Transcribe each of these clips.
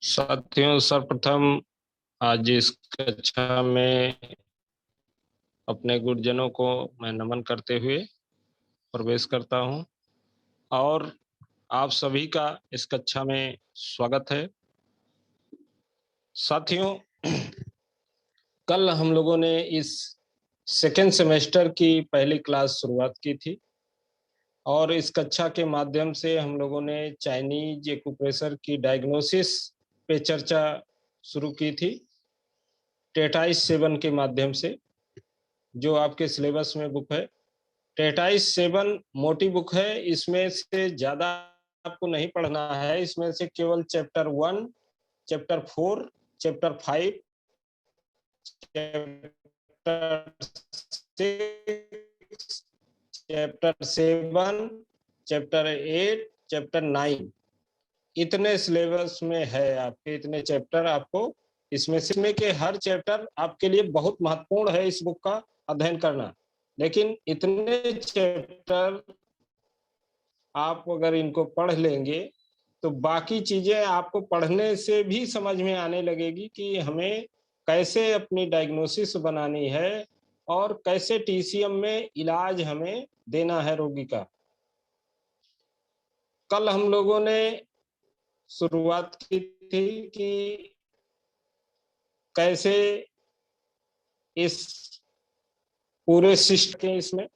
साथियों, सर्वप्रथम आज इस कक्षा में अपने गुरुजनों को मैं नमन करते हुए प्रवेश करता हूं और आप सभी का इस कक्षा में स्वागत है। साथियों, कल हम लोगों ने इस सेकेंड सेमेस्टर की पहली क्लास शुरुआत की थी और इस कक्षा के माध्यम से हम लोगों ने चाइनीज एक्यूप्रेशर की डायग्नोसिस पे चर्चा शुरू की थी टेटाइस 7 के माध्यम से, जो आपके सिलेबस में बुक है। टेटाइस 7 मोटी बुक है, इसमें से ज्यादा आपको नहीं पढ़ना है। इसमें से केवल chapter 1, chapter 4, chapter 5, chapter 6, chapter 7, chapter 8, chapter 9, इतने सिलेबस में है। आपके इतने चैप्टर आपको इसमें से के हर चैप्टर आपके लिए बहुत महत्वपूर्ण है इस बुक का अध्ययन करना। लेकिन इतने चैप्टर आप अगर इनको पढ़ लेंगे तो बाकी चीजें आपको पढ़ने से भी समझ में आने लगेगी कि हमें कैसे अपनी डायग्नोसिस बनानी है और कैसे टीसीएम में इलाज हमें देना है रोगी का। कल हम लोगों ने शुरुआत की थी कि कैसे इस पूरे सिस्टम के इसमें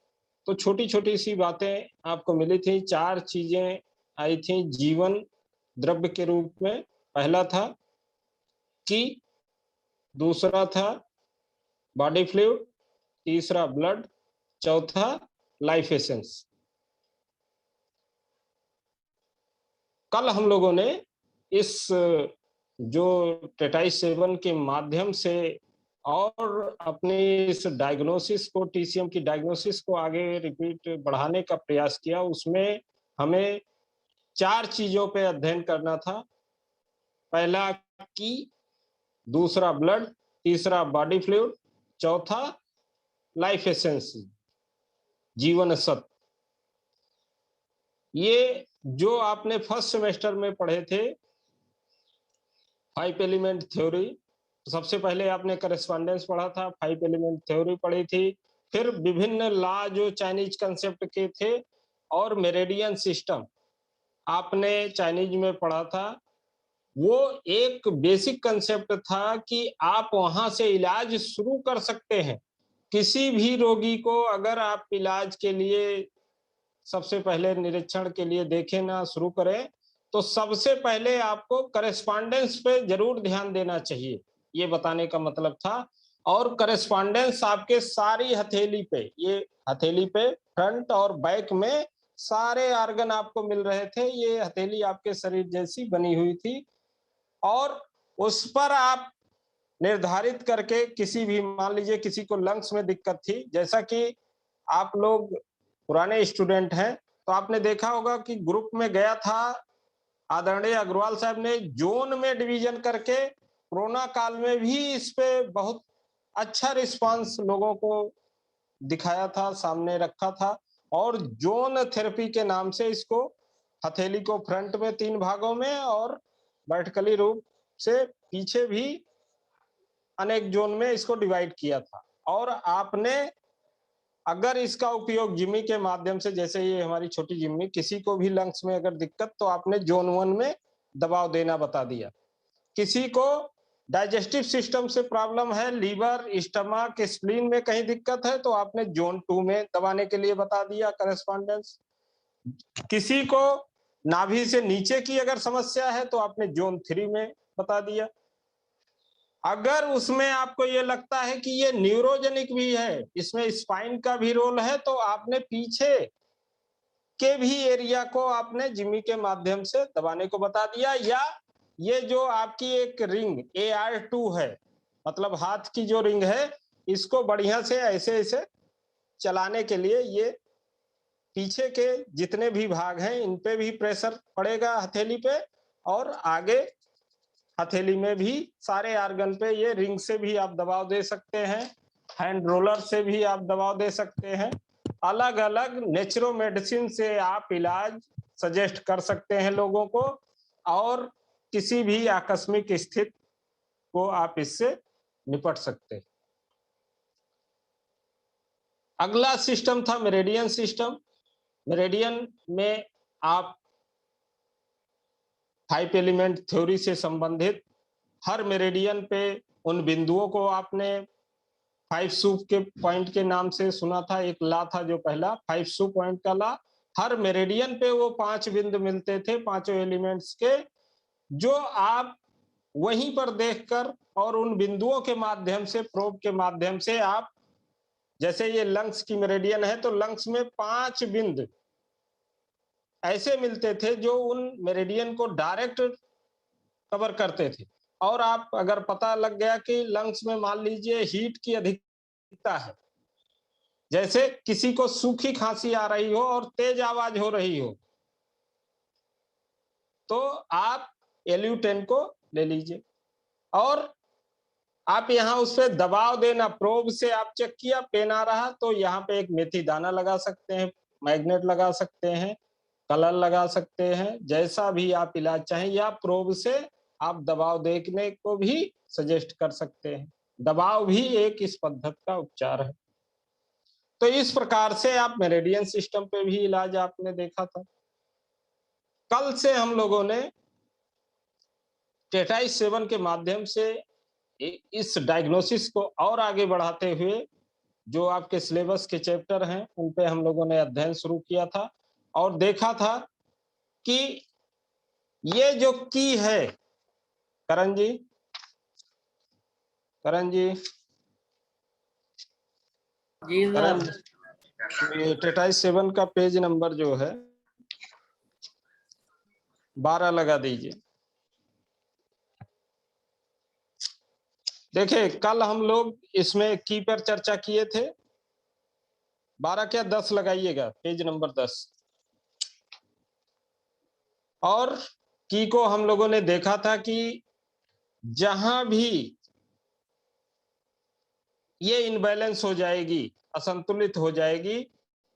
तो छोटी छोटी सी बातें आपको मिली थी। 4 चीजें आई थी जीवन द्रव्य के रूप में। पहला था कि, दूसरा था बॉडी फ्लूइड, तीसरा ब्लड, चौथा लाइफ एसेंस। कल हम लोगों ने इस जो टेटाइस 7 के माध्यम से और अपनी इस डायग्नोसिस को, टीसीएम की डायग्नोसिस को आगे रिपीट बढ़ाने का प्रयास किया। उसमें हमें 4 चीजों पे अध्ययन करना था। पहला की, दूसरा ब्लड, तीसरा बॉडी फ्लूइड, चौथा लाइफ एसेंस, जीवन सत्व। ये जो आपने फर्स्ट सेमेस्टर में पढ़े थे 5 एलिमेंट थ्योरी, सबसे पहले आपने करेस्पॉन्डेंस पढ़ा था, 5 एलिमेंट थ्योरी पढ़ी थी, फिर विभिन्न लॉ जो चाइनीज कंसेप्ट के थे और मेरेडियन सिस्टम आपने चाइनीज में पढ़ा था। वो एक बेसिक कंसेप्ट था कि आप वहां से इलाज शुरू कर सकते हैं। किसी भी रोगी को अगर आप इलाज के लिए सबसे पहले निरीक्षण के लिए देखें ना शुरू करें तो सबसे पहले आपको करेस्पॉन्डेंस पे जरूर ध्यान देना चाहिए, ये बताने का मतलब था। और करेस्पॉन्डेंस आपके सारी हथेली पे, ये हथेली पे फ्रंट और बैक में सारे ऑर्गन आपको मिल रहे थे। ये हथेली आपके शरीर जैसी बनी हुई थी और उस पर आप निर्धारित करके किसी भी, मान लीजिए किसी को लंग्स में दिक्कत थी, जैसा कि आप लोग पुराने स्टूडेंट हैं तो आपने देखा होगा कि ग्रुप में गया था, आदरणीय अग्रवाल साहब ने जोन में डिवीजन करके कोरोना काल में भी इस पे बहुत अच्छा रिस्पांस लोगों को दिखाया था, सामने रखा था। और जोन थेरेपी के नाम से इसको, हथेली को फ्रंट में 3 भागों में और वर्टिकली रूप से पीछे भी अनेक जोन में इसको डिवाइड किया था। और आपने अगर इसका उपयोग जिम्मी के माध्यम से, जैसे ये हमारी छोटी जिम्मी, किसी को भी लंग्स में अगर दिक्कत तो आपने जोन 1 में दबाव देना बता दिया। किसी को डाइजेस्टिव सिस्टम से प्रॉब्लम है, लीवर, स्टमक, स्प्लीन में कहीं दिक्कत है तो आपने जोन 2 में दबाने के लिए बता दिया करेस्पॉन्डेंस। किसी को नाभि से नीचे की अगर समस्या है तो आपने जोन 3 में बता दिया। अगर उसमें आपको ये लगता है कि ये न्यूरोजेनिक भी है, इसमें स्पाइन का भी रोल है, तो आपने पीछे के भी एरिया को आपने जिम्मी के माध्यम से दबाने को बता दिया। या ये जो आपकी एक रिंग AR2 है, मतलब हाथ की जो रिंग है, इसको बढ़िया से ऐसे ऐसे चलाने के लिए ये पीछे के जितने भी भाग हैं इन पे भी प्रेशर पड़ेगा हथेली पे, और आगे हथेली में भी सारे आर्गन पे ये रिंग से भी आप दबाव दे सकते हैं, हैंड रोलर से भी आप दबाव दे सकते हैं। अलग अलग नेचुरो मेडिसिन से आप इलाज सजेस्ट कर सकते हैं लोगों को। और किसी भी आकस्मिक स्थिति को आप इससे निपट सकते हैं। अगला सिस्टम था मेरिडियन सिस्टम। मेरिडियन में आप 5 एलिमेंट थ्योरी से संबंधित हर मेरिडियन पे उन बिंदुओं को आपने 5 सूप के पॉइंट के नाम से सुना था। एक ला था जो पहला 5 सूप पॉइंट का ला। हर मेरिडियन पे वो 5 बिंदु मिलते थे पांचों एलिमेंट्स के, जो आप वहीं पर देखकर और उन बिंदुओं के माध्यम से, प्रोब के माध्यम से आप, जैसे ये लंग्स की मेरिडियन है तो लंग्स में 5 बिंदु ऐसे मिलते थे जो उन मेरिडियन को डायरेक्ट कवर करते थे। और आप अगर पता लग गया कि लंग्स में मान लीजिए हीट की अधिकता है, जैसे किसी को सूखी खांसी आ रही हो और तेज आवाज हो रही हो, तो आप LU10 को ले लीजिए और आप यहाँ उस पर दबाव देना, प्रोब से आप चेक किया पेन आ रहा तो यहाँ पे एक मेथी दाना लगा सकते हैं, मैग्नेट लगा सकते हैं, कलर लगा सकते हैं, जैसा भी आप इलाज चाहें, या प्रोब से आप दबाव देखने को भी सजेस्ट कर सकते हैं। दबाव भी एक इस पद्धति का उपचार है। तो इस प्रकार से आप मेरिडियन सिस्टम पे भी इलाज आपने देखा था। कल से हम लोगों ने टेटाइस सेवन के माध्यम से इस डायग्नोसिस को और आगे बढ़ाते हुए जो आपके सिलेबस के चैप्टर हैं उन पे हम लोगों ने अध्ययन शुरू किया था और देखा था कि ये जो की है, करण जी, जी करण, टेटाइस 7 का पेज नंबर जो है 12 लगा दीजिए। देखिए कल हम लोग इसमें की पर चर्चा किए थे, 12 क्या 10 लगाइएगा, पेज नंबर 10। और की को हम लोगों ने देखा था कि जहां भी ये इनबैलेंस हो जाएगी, असंतुलित हो जाएगी,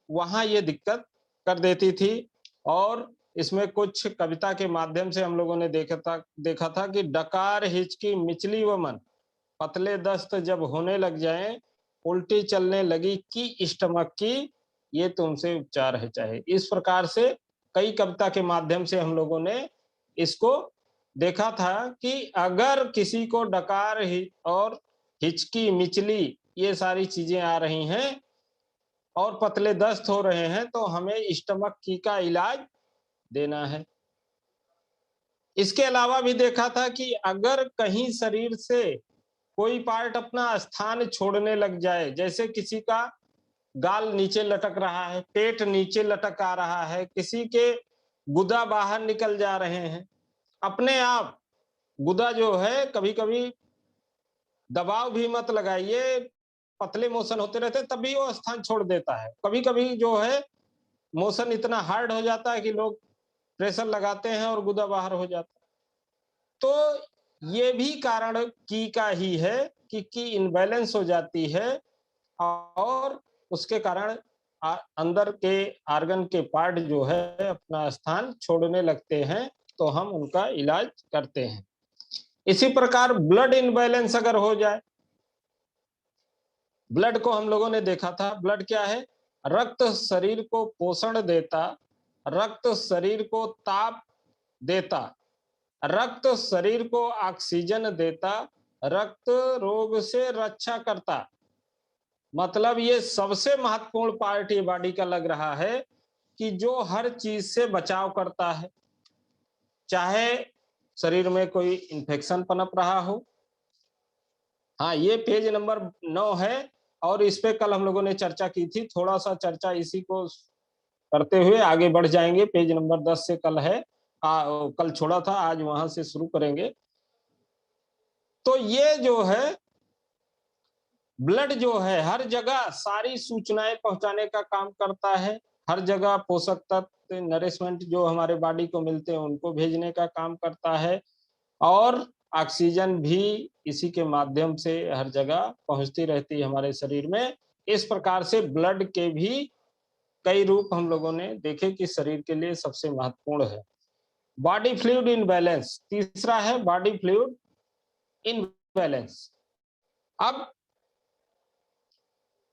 वहां ये दिक्कत कर देती थी। और इसमें कुछ कविता के माध्यम से हम लोगों ने देखा था कि डकार हिचकी मिचली व मन, पतले दस्त जब होने लग जाएं, उल्टी चलने लगी की स्टमक की, ये तुमसे उपचार है चाहे। इस प्रकार से कई कविता के माध्यम से हम लोगों ने इसको देखा था कि अगर किसी को डकार और हिचकी मिचली ये सारी चीजें आ रही हैं और पतले दस्त हो रहे हैं तो हमें स्टमक की का इलाज देना है। इसके अलावा भी देखा था कि अगर कहीं शरीर से कोई पार्ट अपना स्थान छोड़ने लग जाए, जैसे किसी का गाल नीचे लटक रहा है, पेट नीचे लटक आ रहा है, किसी के गुदा बाहर निकल जा रहे हैं, अपने आप गुदा जो है, कभी कभी दबाव भी मत लगाइए, पतले मोशन होते रहते तब भी वो स्थान छोड़ देता है। कभी कभी जो है मोशन इतना हार्ड हो जाता है कि लोग प्रेशर लगाते हैं और गुदा बाहर हो जाता है। तो ये भी कारण की का ही है कि की इनबैलेंस हो जाती है और उसके कारण अंदर के आर्गन के पार्ट जो है अपना स्थान छोड़ने लगते हैं, तो हम उनका इलाज करते हैं। इसी प्रकार ब्लड इनबैलेंस अगर हो जाए, ब्लड को हम लोगों ने देखा था, ब्लड क्या है? रक्त शरीर को पोषण देता, रक्त शरीर को ताप देता, रक्त शरीर को ऑक्सीजन देता, रक्त रोग से रक्षा करता। मतलब ये सबसे महत्वपूर्ण पार्ट ये बॉडी का लग रहा है कि जो हर चीज से बचाव करता है, चाहे शरीर में कोई इंफेक्शन पनप रहा हो। हाँ, ये पेज नंबर 9 है और इस पे कल हम लोगों ने चर्चा की थी। थोड़ा सा चर्चा इसी को करते हुए आगे बढ़ जाएंगे। पेज नंबर 10 से कल है, कल छोड़ा था, आज वहां से शुरू करेंगे। तो ये जो है ब्लड जो है हर जगह सारी सूचनाएं पहुंचाने का काम करता है, हर जगह पोषक तत्व नरिशमेंट जो हमारे बॉडी को मिलते हैं उनको भेजने का काम करता है और ऑक्सीजन भी इसी के माध्यम से हर जगह पहुंचती रहती है हमारे शरीर में। इस प्रकार से ब्लड के भी कई रूप हम लोगों ने देखे कि शरीर के लिए सबसे महत्वपूर्ण है। बॉडी फ्लूइड इन बैलेंस, तीसरा है बॉडी फ्लूइड इन बैलेंस। अब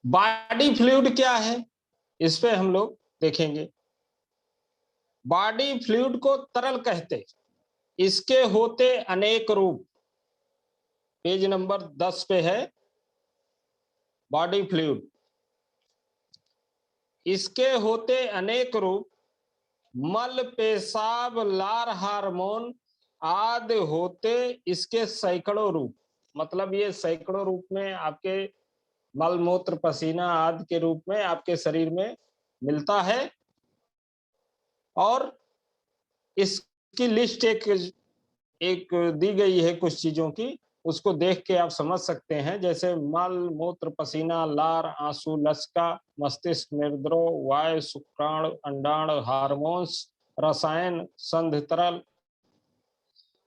बॉडी फ्लूइड क्या है, इस पे हम लोग देखेंगे। बॉडी फ्लूइड को तरल कहते, इसके होते अनेक रूप। पेज नंबर 10 पे है बॉडी फ्लूइड। इसके होते अनेक रूप, मल, पेशाब, लार, हार्मोन आदि होते इसके सैकड़ों रूप। मतलब ये सैकड़ों रूप में आपके मल, मूत्र, पसीना आदि के रूप में आपके शरीर में मिलता है। और इसकी लिस्ट एक दी गई है कुछ चीजों की, उसको देख के आप समझ सकते हैं। जैसे मल, मूत्र, पसीना, लार, आंसू, लसिका, मस्तिष्क, निर्द्रोह, वायु, शुक्राणु, अंडाणु, हार्मोन्स, रसायन, संध तरल,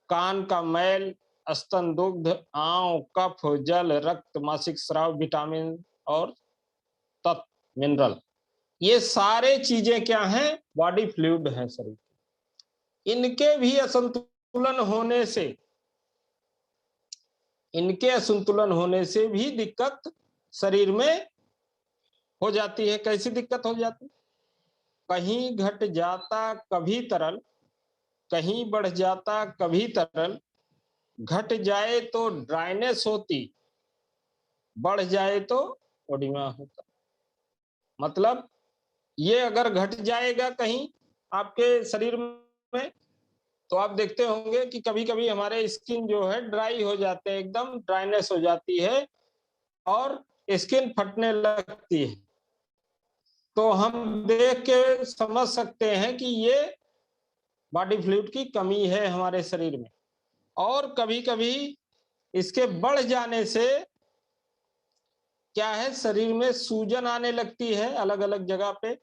कान का मैल, स्तन दुग्ध, आंव, कफ, जल, रक्त, मासिक स्राव, विटामिन और तत्व, मिनरल, ये सारे चीजें क्या हैं, बॉडी फ्लूइड हैं शरीर। इनके भी असंतुलन होने से, इनके असंतुलन होने से भी दिक्कत शरीर में हो जाती है। कैसी दिक्कत हो जाती, कहीं घट जाता कभी तरल, कहीं बढ़ जाता कभी तरल, घट जाए तो ड्राइनेस होती, बढ़ जाए तो ओडिमा होता। मतलब ये अगर घट जाएगा कहीं आपके शरीर में, तो आप देखते होंगे कि कभी कभी हमारे स्किन जो है ड्राई हो जाते हैं, एकदम ड्राइनेस हो जाती है और स्किन फटने लगती है। तो हम देख के समझ सकते हैं कि ये बॉडी फ्लूइड की कमी है हमारे शरीर में। और कभी कभी इसके बढ़ जाने से क्या है, शरीर में सूजन आने लगती है अलग अलग जगह पे।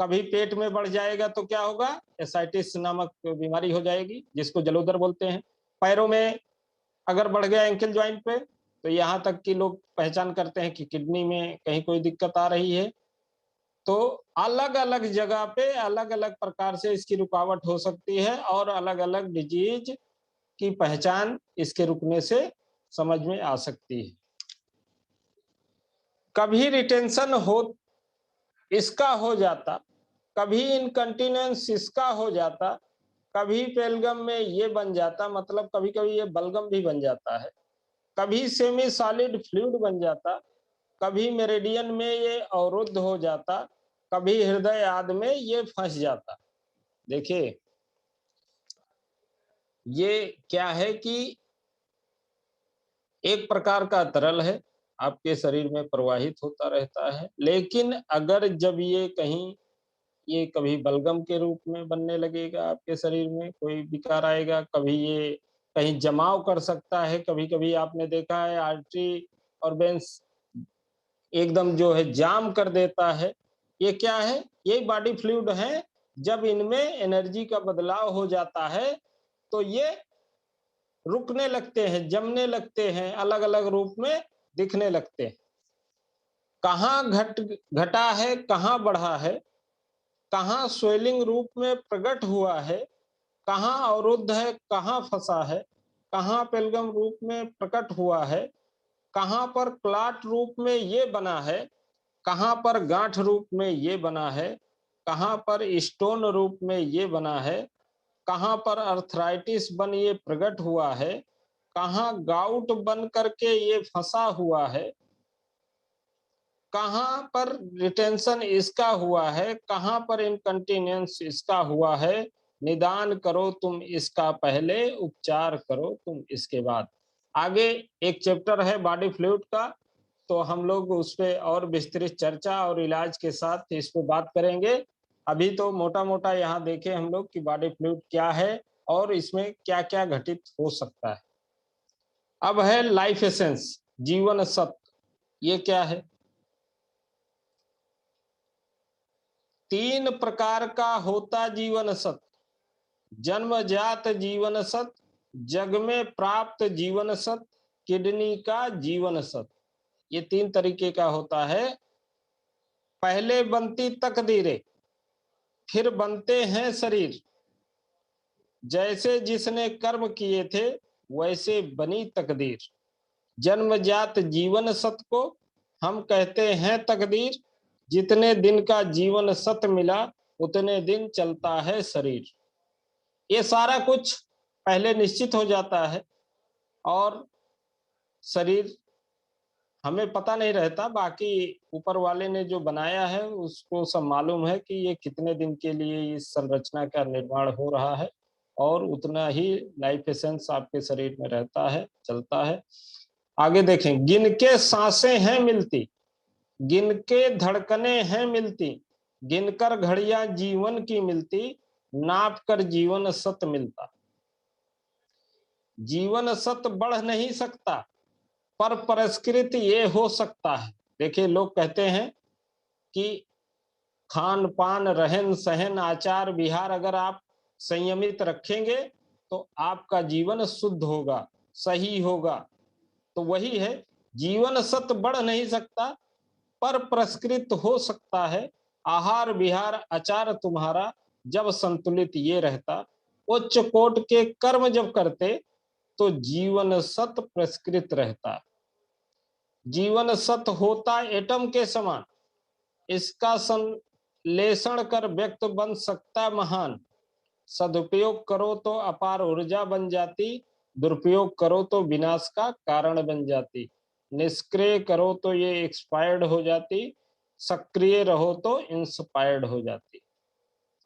कभी पेट में बढ़ जाएगा तो क्या होगा, एसाइटिस नामक बीमारी हो जाएगी, जिसको जलोदर बोलते हैं। पैरों में अगर बढ़ गया एंकल ज्वाइंट पे, तो यहाँ तक कि लोग पहचान करते हैं कि किडनी में कहीं कोई दिक्कत आ रही है। तो अलग अलग जगह पे अलग अलग प्रकार से इसकी रुकावट हो सकती है और अलग अलग डिजीज की पहचान इसके रुकने से समझ में आ सकती है। कभी रिटेंशन हो इसका हो जाता, कभी इनकंटिनेंस इसका हो जाता, कभी पेलगम में ये बन जाता, मतलब कभी कभी ये बलगम भी बन जाता है, कभी सेमी सॉलिड फ्लूइड बन जाता, कभी मेरिडियन में ये अवरुद्ध हो जाता, कभी हृदय आदि में ये फंस जाता। देखिए ये क्या है कि एक प्रकार का तरल है, आपके शरीर में प्रवाहित होता रहता है। लेकिन अगर जब ये कहीं, ये कभी बलगम के रूप में बनने लगेगा, आपके शरीर में कोई विकार आएगा, कभी ये कहीं जमाव कर सकता है। कभी कभी आपने देखा है आर्टरी और वेन्स एकदम जो है जाम कर देता है। ये क्या है, ये बॉडी फ्लूइड है। जब इनमें एनर्जी का बदलाव हो जाता है तो ये रुकने लगते हैं, जमने लगते हैं, अलग अलग रूप में दिखने लगते हैं। कहाँ घटा है, कहाँ बढ़ा है, कहाँ स्वेलिंग रूप में प्रकट हुआ है, कहाँ अवरुद्ध है, कहाँ फंसा है, कहाँ पेलगम रूप में प्रकट हुआ है, कहाँ पर क्लॉट रूप में ये बना है, कहाँ पर गांठ रूप में ये बना है, कहाँ पर स्टोन रूप में ये बना है, कहाँ पर अर्थराइटिस बन ये प्रकट हुआ है, कहाँ गाउट बन करके ये फंसा हुआ है, कहाँ पर रिटेंशन इसका हुआ है, कहाँ पर इनकंटिनेंस इसका हुआ है। निदान करो तुम इसका पहले, उपचार करो तुम इसके बाद। आगे एक चैप्टर है बॉडी फ्लूइड का, तो हम लोग उस पर और विस्तृत चर्चा और इलाज के साथ इस पर बात करेंगे। अभी तो मोटा मोटा यहाँ देखें हम लोग कि बॉडी फ्लूइड क्या है और इसमें क्या क्या घटित हो सकता है। अब है लाइफ एसेंस, जीवन सत्व। ये क्या है, 3 प्रकार का होता जीवन सत्व। जन्मजात जीवन सत्व, जग में प्राप्त जीवन सत्व, किडनी का जीवन सत्व। ये 3 तरीके का होता है। पहले बनती तकदीरें, फिर बनते हैं शरीर, जैसे जिसने कर्म किए थे वैसे बनी तकदीर। जन्मजात जीवन सत को हम कहते हैं तकदीर। जितने दिन का जीवन सत मिला उतने दिन चलता है शरीर। ये सारा कुछ पहले निश्चित हो जाता है और शरीर हमें पता नहीं रहता, बाकी ऊपर वाले ने जो बनाया है उसको सब मालूम है कि ये कितने दिन के लिए इस संरचना का निर्माण हो रहा है, और उतना ही लाइफ एसेंस आपके शरीर में रहता है, चलता है। आगे देखें, गिन के सांसें हैं मिलती, गिन के धड़कनें हैं मिलती, गिनकर घड़ियां जीवन की मिलती, नाप कर जीवन सत मिलता। जीवन सत बढ़ नहीं सकता पर परिष्कृत ये हो सकता है। देखिए, लोग कहते हैं कि खान पान रहन सहन आचार विहार अगर आप संयमित रखेंगे तो आपका जीवन शुद्ध होगा, सही होगा। तो वही है, जीवन सत बढ़ नहीं सकता पर परिष्कृत हो सकता है। आहार विहार आचार तुम्हारा जब संतुलित ये रहता, उच्च कोट के कर्म जब करते तो जीवन सत परिष्कृत रहता। जीवन सत होता एटम के समान, इसका संश्लेषण कर व्यक्त बन सकता महान। सदुपयोग करो तो अपार ऊर्जा बन जाती, दुरुपयोग करो तो विनाश का कारण बन जाती। निष्क्रिय करो तो ये एक्सपायर्ड हो जाती, सक्रिय रहो तो इंस्पायर्ड हो जाती।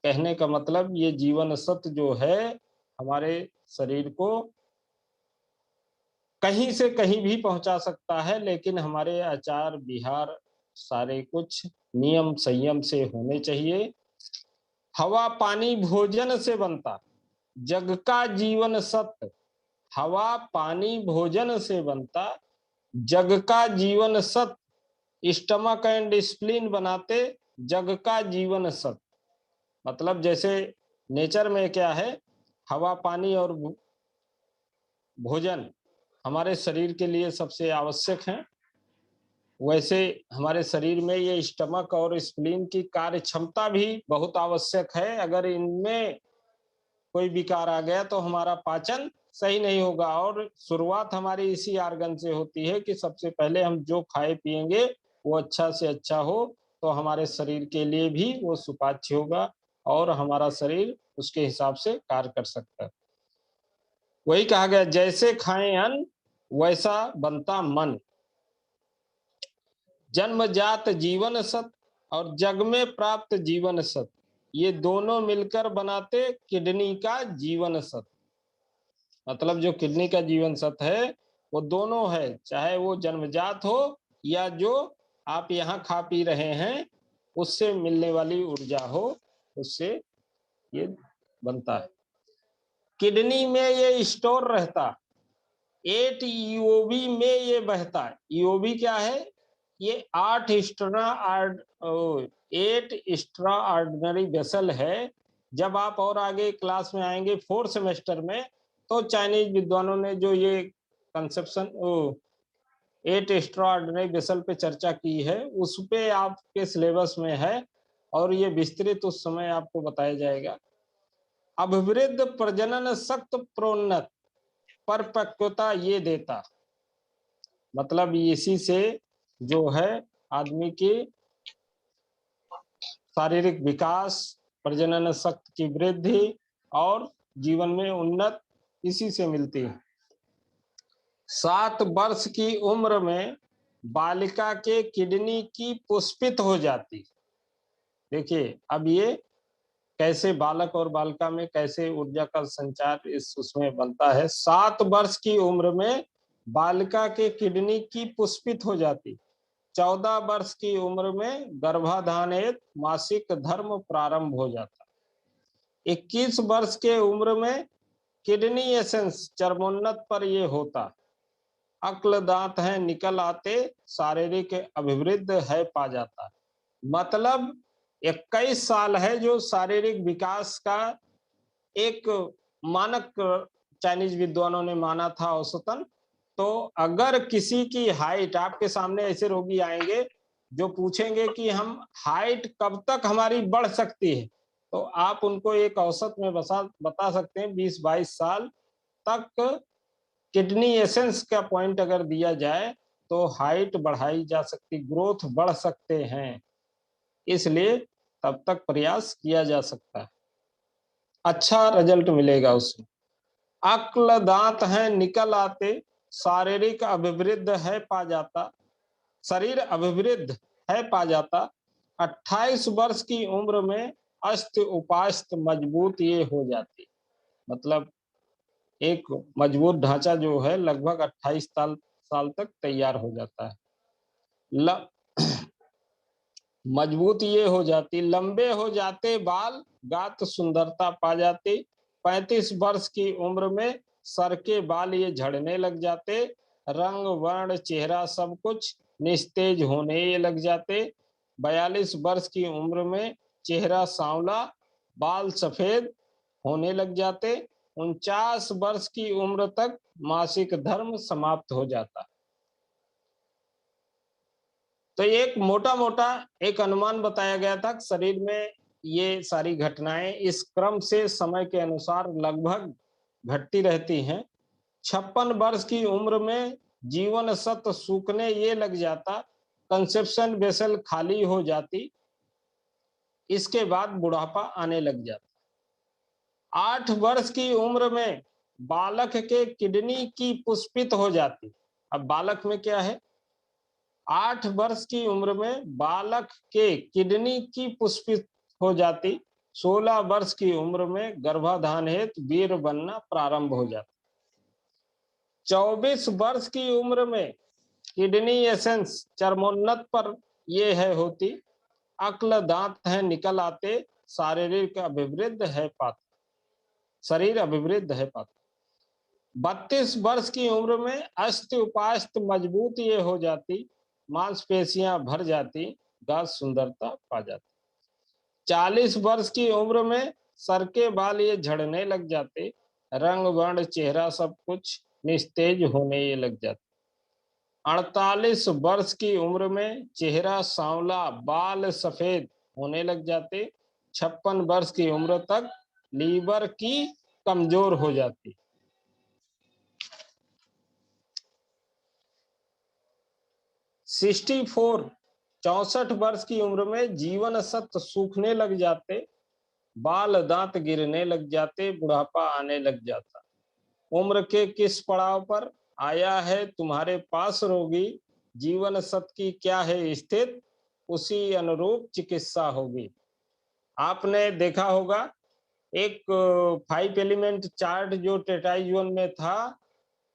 कहने का मतलब ये जीवन सत्य जो है हमारे शरीर को कहीं से कहीं भी पहुंचा सकता है, लेकिन हमारे आचार विहार सारे कुछ नियम संयम से होने चाहिए। हवा पानी भोजन से बनता, जग का जीवन सत्य। हवा पानी भोजन से बनता, जग का जीवन सत्य। स्टमक एंड स्प्लीन बनाते जग का जीवन सत्य। मतलब जैसे नेचर में क्या है, हवा पानी और भोजन हमारे शरीर के लिए सबसे आवश्यक है, वैसे हमारे शरीर में ये स्टमक और स्प्लीन की कार्य क्षमता भी बहुत आवश्यक है। अगर इनमें कोई विकार आ गया तो हमारा पाचन सही नहीं होगा। और शुरुआत हमारी इसी आर्गन से होती है कि सबसे पहले हम जो खाए पिएंगे वो अच्छा से अच्छा हो तो हमारे शरीर के लिए भी वो सुपाच्य होगा और हमारा शरीर उसके हिसाब से कार्य कर सकता है। वही कहा गया, जैसे खाएं अन्न वैसा बनता मन। जन्मजात जीवन सत और जग में प्राप्त जीवन सत, ये दोनों मिलकर बनाते किडनी का जीवन सत। मतलब जो किडनी का जीवन सत है वो दोनों है, चाहे वो जन्मजात हो या जो आप यहाँ खा पी रहे हैं उससे मिलने वाली ऊर्जा हो, उससे ये बनता है। किडनी में ये स्टोर रहता, 8 ईओबी में ये बहता है। ईओबी क्या है? ये 8 एक्स्ट्रा ऑर्डिनरी वेसल है। जब आप और आगे क्लास में आएंगे 4th सेमेस्टर में तो चाइनीज विद्वानों ने जो ये कंसेप्शन 8 एक्स्ट्रा ऑर्डिनरी वेसल पे चर्चा की है उस पे आपके सिलेबस में है और ये विस्तृत उस समय आपको बताया जाएगा। अभिवृद्ध प्रजनन सख्त प्रोन्नत परिपक्वता ये देता। मतलब इसी से जो है आदमी की शारीरिक विकास, प्रजनन शक्ति की वृद्धि और जीवन में उन्नत इसी से मिलती है। 7 वर्ष की उम्र में बालिका के किडनी की पुष्पित हो जाती। देखिए अब ये कैसे बालक और बालिका में कैसे ऊर्जा का संचार इस उसमें बनता है। 7 वर्ष की उम्र में बालिका के किडनी की पुष्पित हो जाती। 14 वर्ष की उम्र में गर्भाधान हेतु मासिक धर्म प्रारंभ हो जाता। 21 वर्ष के उम्र में किडनी एसेंस चरमोन्नत पर ये होता। अक्ल दांत है निकल आते, शारीरिक अभिवृद्ध है पा जाता। मतलब 21 साल है जो शारीरिक विकास का एक मानक चाइनीज विद्वानों ने माना था औसतन। तो अगर किसी की हाइट, आपके सामने ऐसे रोगी आएंगे जो पूछेंगे कि हम हाइट कब तक हमारी बढ़ सकती है, तो आप उनको एक औसत में बता सकते हैं 20-22 साल तक किडनी एसेंस का पॉइंट अगर दिया जाए तो हाइट बढ़ाई जा सकती, ग्रोथ बढ़ सकते हैं, इसलिए तब तक प्रयास किया जा सकता है, अच्छा रिजल्ट मिलेगा उसमें। अक्ल दांत हैं निकल आते, शारीरिक अभिवृद्ध है पा जाता, शरीर अभिवृद्ध है पा जाता, 28 वर्ष की उम्र में अस्त उपास्त मजबूत ये हो जाती। मतलब एक मजबूत ढांचा जो है लगभग 28 साल तक तैयार हो जाता है। ल मजबूत ये हो जाती, लंबे हो जाते बाल, गात सुंदरता पा जाती, 35 वर्ष की उम्र में सर के बाल ये झड़ने लग जाते, रंग वर्ण चेहरा सब कुछ निस्तेज होने ये लग जाते, 42 वर्ष की उम्र में चेहरा सांवला, बाल सफेद होने लग जाते, 49 वर्ष की उम्र तक मासिक धर्म समाप्त हो जाता। तो एक मोटा मोटा एक अनुमान बताया गया था, शरीर में ये सारी घटनाएं इस क्रम से समय के अनुसार लगभग घटती रहती हैं। 56 वर्ष की उम्र में जीवन सत्व सूखने ये लग जाता, कंसेप्शन वेसल खाली हो जाती, इसके बाद बुढ़ापा आने लग जाता। 8 वर्ष की उम्र में बालक के किडनी की पुष्पित हो जाती। अब बालक में क्या है, 8 वर्ष की उम्र में बालक के किडनी की पुष्पित हो जाती, 16 वर्ष की उम्र में गर्भाधान हेतु वीर्य बनना प्रारंभ हो जाता, 24 वर्ष की उम्र में किडनी एसेंस चरमोन्नत पर ये है होती, अक्ल दांत है निकल आते, शारीरिक अभिवृद्ध है पाता, शरीर अभिवृद्ध है पाता। 32 वर्ष की उम्र में अस्त उपास्त मजबूत ये हो जाती, मांसपेशियां भर जाती, गाढ़ सुंदरता पा जाती। 40 वर्ष की उम्र में सर के बाल ये झड़ने लग जाते, रंग वर्ण चेहरा सब कुछ निस्तेज होने ये लग जाते। 48 वर्ष की उम्र में चेहरा सांवला, बाल सफेद होने लग जाते, 56 वर्ष की उम्र तक लीवर की कमजोर हो जाती। 64 वर्ष की उम्र में जीवन सत्व सूखने लग जाते, बाल दांत गिरने लग जाते, बुढ़ापा आने लग जाता। उम्र के किस पड़ाव पर आया है तुम्हारे पास रोगी, जीवन सत्व की क्या है स्थिति, उसी अनुरूप चिकित्सा होगी। आपने देखा होगा एक 5 एलिमेंट चार्ट जो टेट्राइजोन में था,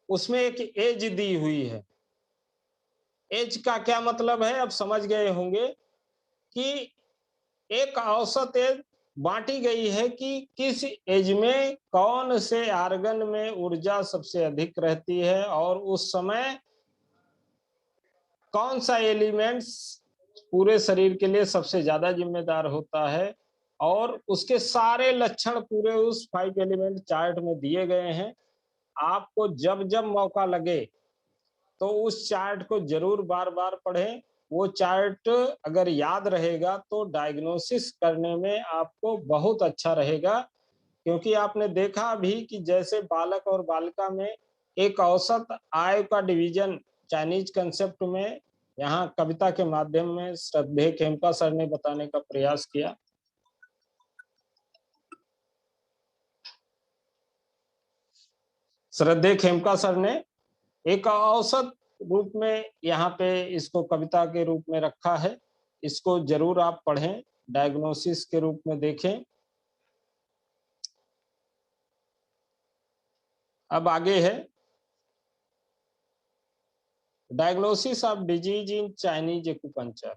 उसमें एक एज दी हुई है। एज का क्या मतलब है, अब समझ गए होंगे कि एक औसत एज बांटी गई है कि किस एज में कौन से आर्गन में ऊर्जा सबसे अधिक रहती है और उस समय कौन सा एलिमेंट्स पूरे शरीर के लिए सबसे ज्यादा जिम्मेदार होता है, और उसके सारे लक्षण पूरे उस 5 एलिमेंट चार्ट में दिए गए हैं। आपको जब जब मौका लगे तो उस चार्ट को जरूर बार बार पढ़ें। वो चार्ट अगर याद रहेगा तो डायग्नोसिस करने में आपको बहुत अच्छा रहेगा, क्योंकि आपने देखा भी कि जैसे बालक और बालिका में एक औसत आय का डिवीजन चाइनीज कंसेप्ट में यहाँ कविता के माध्यम में श्रद्धेय खेमका सर ने बताने का प्रयास किया। श्रद्धेय खेमका सर ने एक औसत रूप में यहाँ पे इसको कविता के रूप में रखा है, इसको जरूर आप पढ़ें, डायग्नोसिस के रूप में देखें। अब आगे है diagnosis of disease in Chinese acupuncture,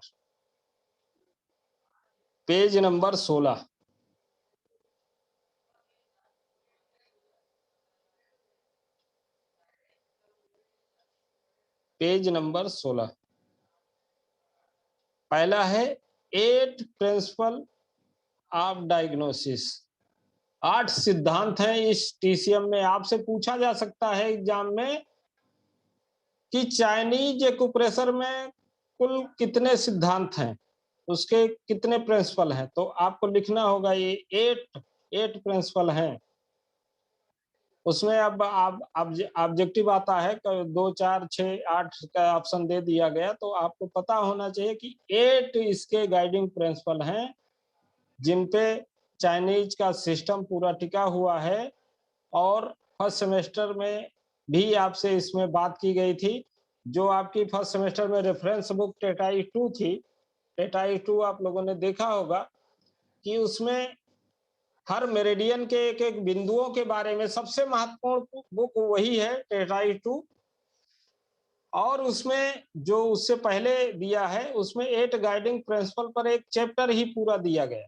page number 16। Page number 16। पहला है 8 प्रिंसिपल ऑफ डायग्नोसिस। 8 सिद्धांत हैं इस टीसीएम में। आपसे पूछा जा सकता है एग्जाम में कि चाइनीज एक्यूप्रेशर में कुल कितने सिद्धांत हैं। उसके कितने प्रिंसिपल हैं, तो आपको लिखना होगा ये 8 प्रिंसिपल हैं। उसमें अब आप ऑब्जेक्टिव आता है 2 4 6 8 का ऑप्शन दे दिया गया, तो आपको पता होना चाहिए कि 8 इसके गाइडिंग प्रिंसिपल हैं जिन पे चाइनीज का सिस्टम पूरा टिका हुआ है। और फर्स्ट सेमेस्टर में भी आपसे इसमें बात की गई थी, जो आपकी फर्स्ट सेमेस्टर में रेफरेंस बुक टेटाई 2 थी। टेटाई 2 आप लोगों ने देखा होगा कि उसमें हर मेरिडियन के एक एक बिंदुओं के बारे में सबसे महत्वपूर्ण बुक वही है, टेटाई 2। और उसमें जो उससे पहले दिया है उसमें 8 गाइडिंग प्रिंसिपल पर एक चैप्टर ही पूरा दिया गया।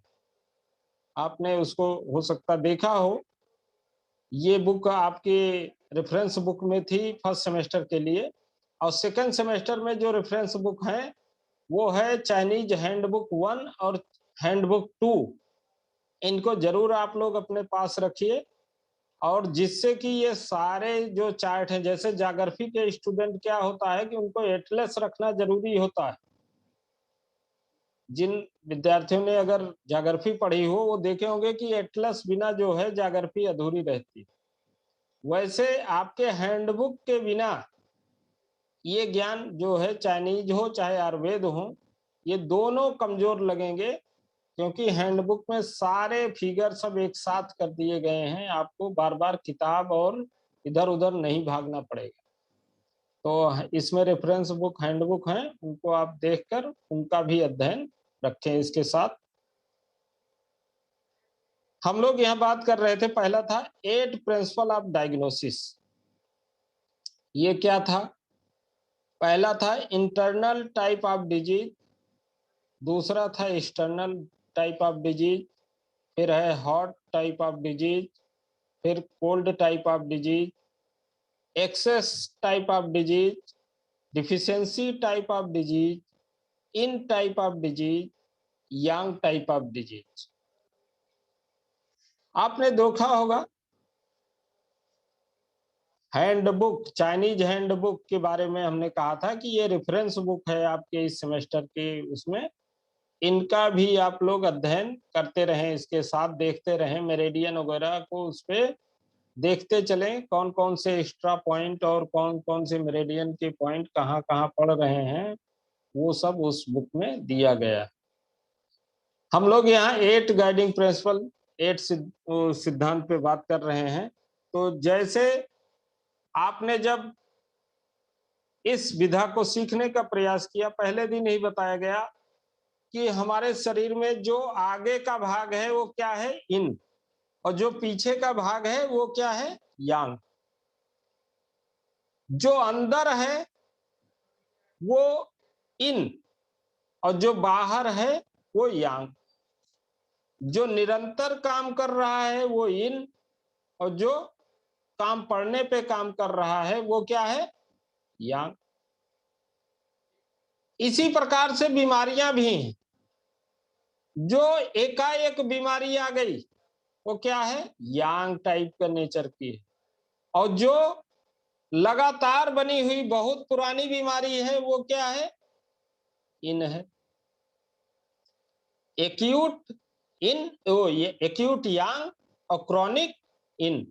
आपने उसको हो सकता देखा हो। ये बुक आपके रेफरेंस बुक में थी फर्स्ट सेमेस्टर के लिए। और सेकंड सेमेस्टर में जो रेफरेंस बुक है वो है चाइनीज हैंडबुक 1 और हैंडबुक 2। इनको जरूर आप लोग अपने पास रखिए, और जिससे कि ये सारे जो चार्ट हैं, जैसे ज्योग्राफी के स्टूडेंट क्या होता है कि उनको एटलस रखना जरूरी होता है। जिन विद्यार्थियों ने अगर ज्योग्राफी पढ़ी हो वो देखे होंगे कि एटलस बिना जो है ज्योग्राफी अधूरी रहती है। वैसे आपके हैंडबुक के बिना ये ज्ञान जो है, चाइनीज हो चाहे आयुर्वेद हो, ये दोनों कमजोर लगेंगे, क्योंकि हैंडबुक में सारे फिगर सब एक साथ कर दिए गए हैं। आपको बार बार किताब और इधर उधर नहीं भागना पड़ेगा। तो इसमें रेफरेंस बुक हैंडबुक हैं, उनको आप देखकर उनका भी अध्ययन रखें। इसके साथ हम लोग यहाँ बात कर रहे थे, पहला था 8 प्रिंसिपल ऑफ डायग्नोसिस। ये क्या था? पहला था इंटरनल टाइप ऑफ डिजीज, दूसरा था एक्सटर्नल टाइप ऑफ डिजीज, फिर है हॉट टाइप ऑफ डिजीज, फिर cold type of disease, excess type of disease, deficiency type of disease, yin type of disease, yang type of disease. आपने देखा होगा handbook, Chinese handbook के बारे में हमने कहा था कि ये रेफरेंस बुक है आपके इस सेमेस्टर के। उसमें इनका भी आप लोग अध्ययन करते रहें, इसके साथ देखते रहें, मेरिडियन वगैरह को उस पे देखते चलें, कौन कौन से एक्स्ट्रा पॉइंट और कौन कौन से मेरिडियन के पॉइंट कहाँ कहाँ पढ़ रहे हैं, वो सब उस बुक में दिया गया। हम लोग यहाँ 8 गाइडिंग प्रिंसिपल, 8 सिद्धांत पे बात कर रहे हैं। तो जैसे आपने जब इस विधा को सीखने का प्रयास किया, पहले दिन ही बताया गया कि हमारे शरीर में जो आगे का भाग है वो क्या है, इन, और जो पीछे का भाग है वो क्या है, यांग। जो अंदर है वो इन, और जो बाहर है वो यांग। जो निरंतर काम कर रहा है वो इन, और जो काम पड़ने पे काम कर रहा है वो क्या है, यांग। इसी प्रकार से बीमारियां भी हैं। जो एकाएक बीमारी आ गई वो क्या है, यांग टाइप का नेचर की है। और जो लगातार बनी हुई बहुत पुरानी बीमारी है वो क्या है, इन है। एक्यूट इन, ये एक्यूट यांग और क्रॉनिक इन।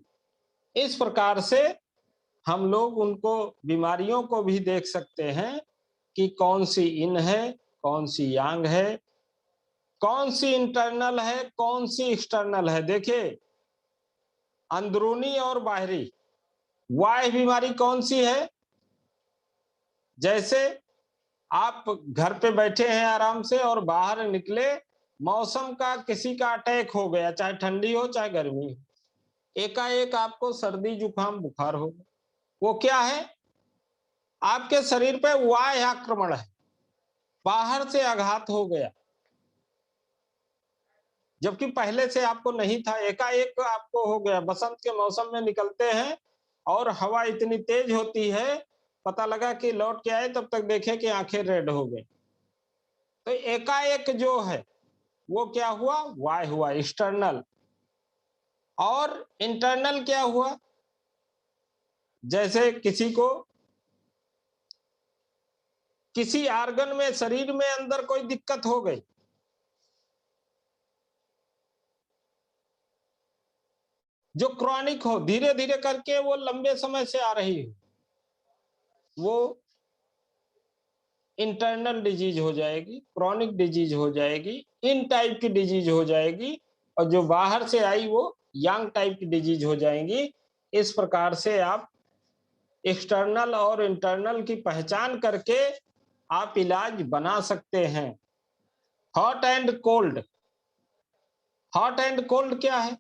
इस प्रकार से हम लोग उनको बीमारियों को भी देख सकते हैं कि कौन सी इन है, कौन सी यांग है, कौन सी इंटरनल है, कौन सी एक्सटर्नल है। देखिए, अंदरूनी और बाहरी वाह बीमारी कौन सी है? जैसे आप घर पे बैठे हैं आराम से और बाहर निकले, मौसम का किसी का अटैक हो गया, चाहे ठंडी हो चाहे गर्मी हो, एकाएक आपको सर्दी जुकाम बुखार हो, वो क्या है, आपके शरीर पे वायु आक्रमण है, बाहर से आघात हो गया, जबकि पहले से आपको नहीं था, एकाएक आपको हो गया। बसंत के मौसम में निकलते हैं और हवा इतनी तेज होती है, पता लगा कि लौट के आए तब तक देखे कि आंखें रेड हो गई। तो एकाएक जो है वो क्या हुआ, वाय हुआ, एक्सटर्नल। और इंटरनल क्या हुआ, जैसे किसी को किसी आर्गन में शरीर में अंदर कोई दिक्कत हो गई, जो क्रॉनिक हो, धीरे धीरे करके वो लंबे समय से आ रही हो, वो इंटरनल डिजीज हो जाएगी, क्रॉनिक डिजीज हो जाएगी, इन टाइप की डिजीज हो जाएगी, और जो बाहर से आई वो यंग टाइप की डिजीज हो जाएंगी। इस प्रकार से आप एक्सटर्नल और इंटरनल की पहचान करके आप इलाज बना सकते हैं। Hot and cold, hot and cold क्या है?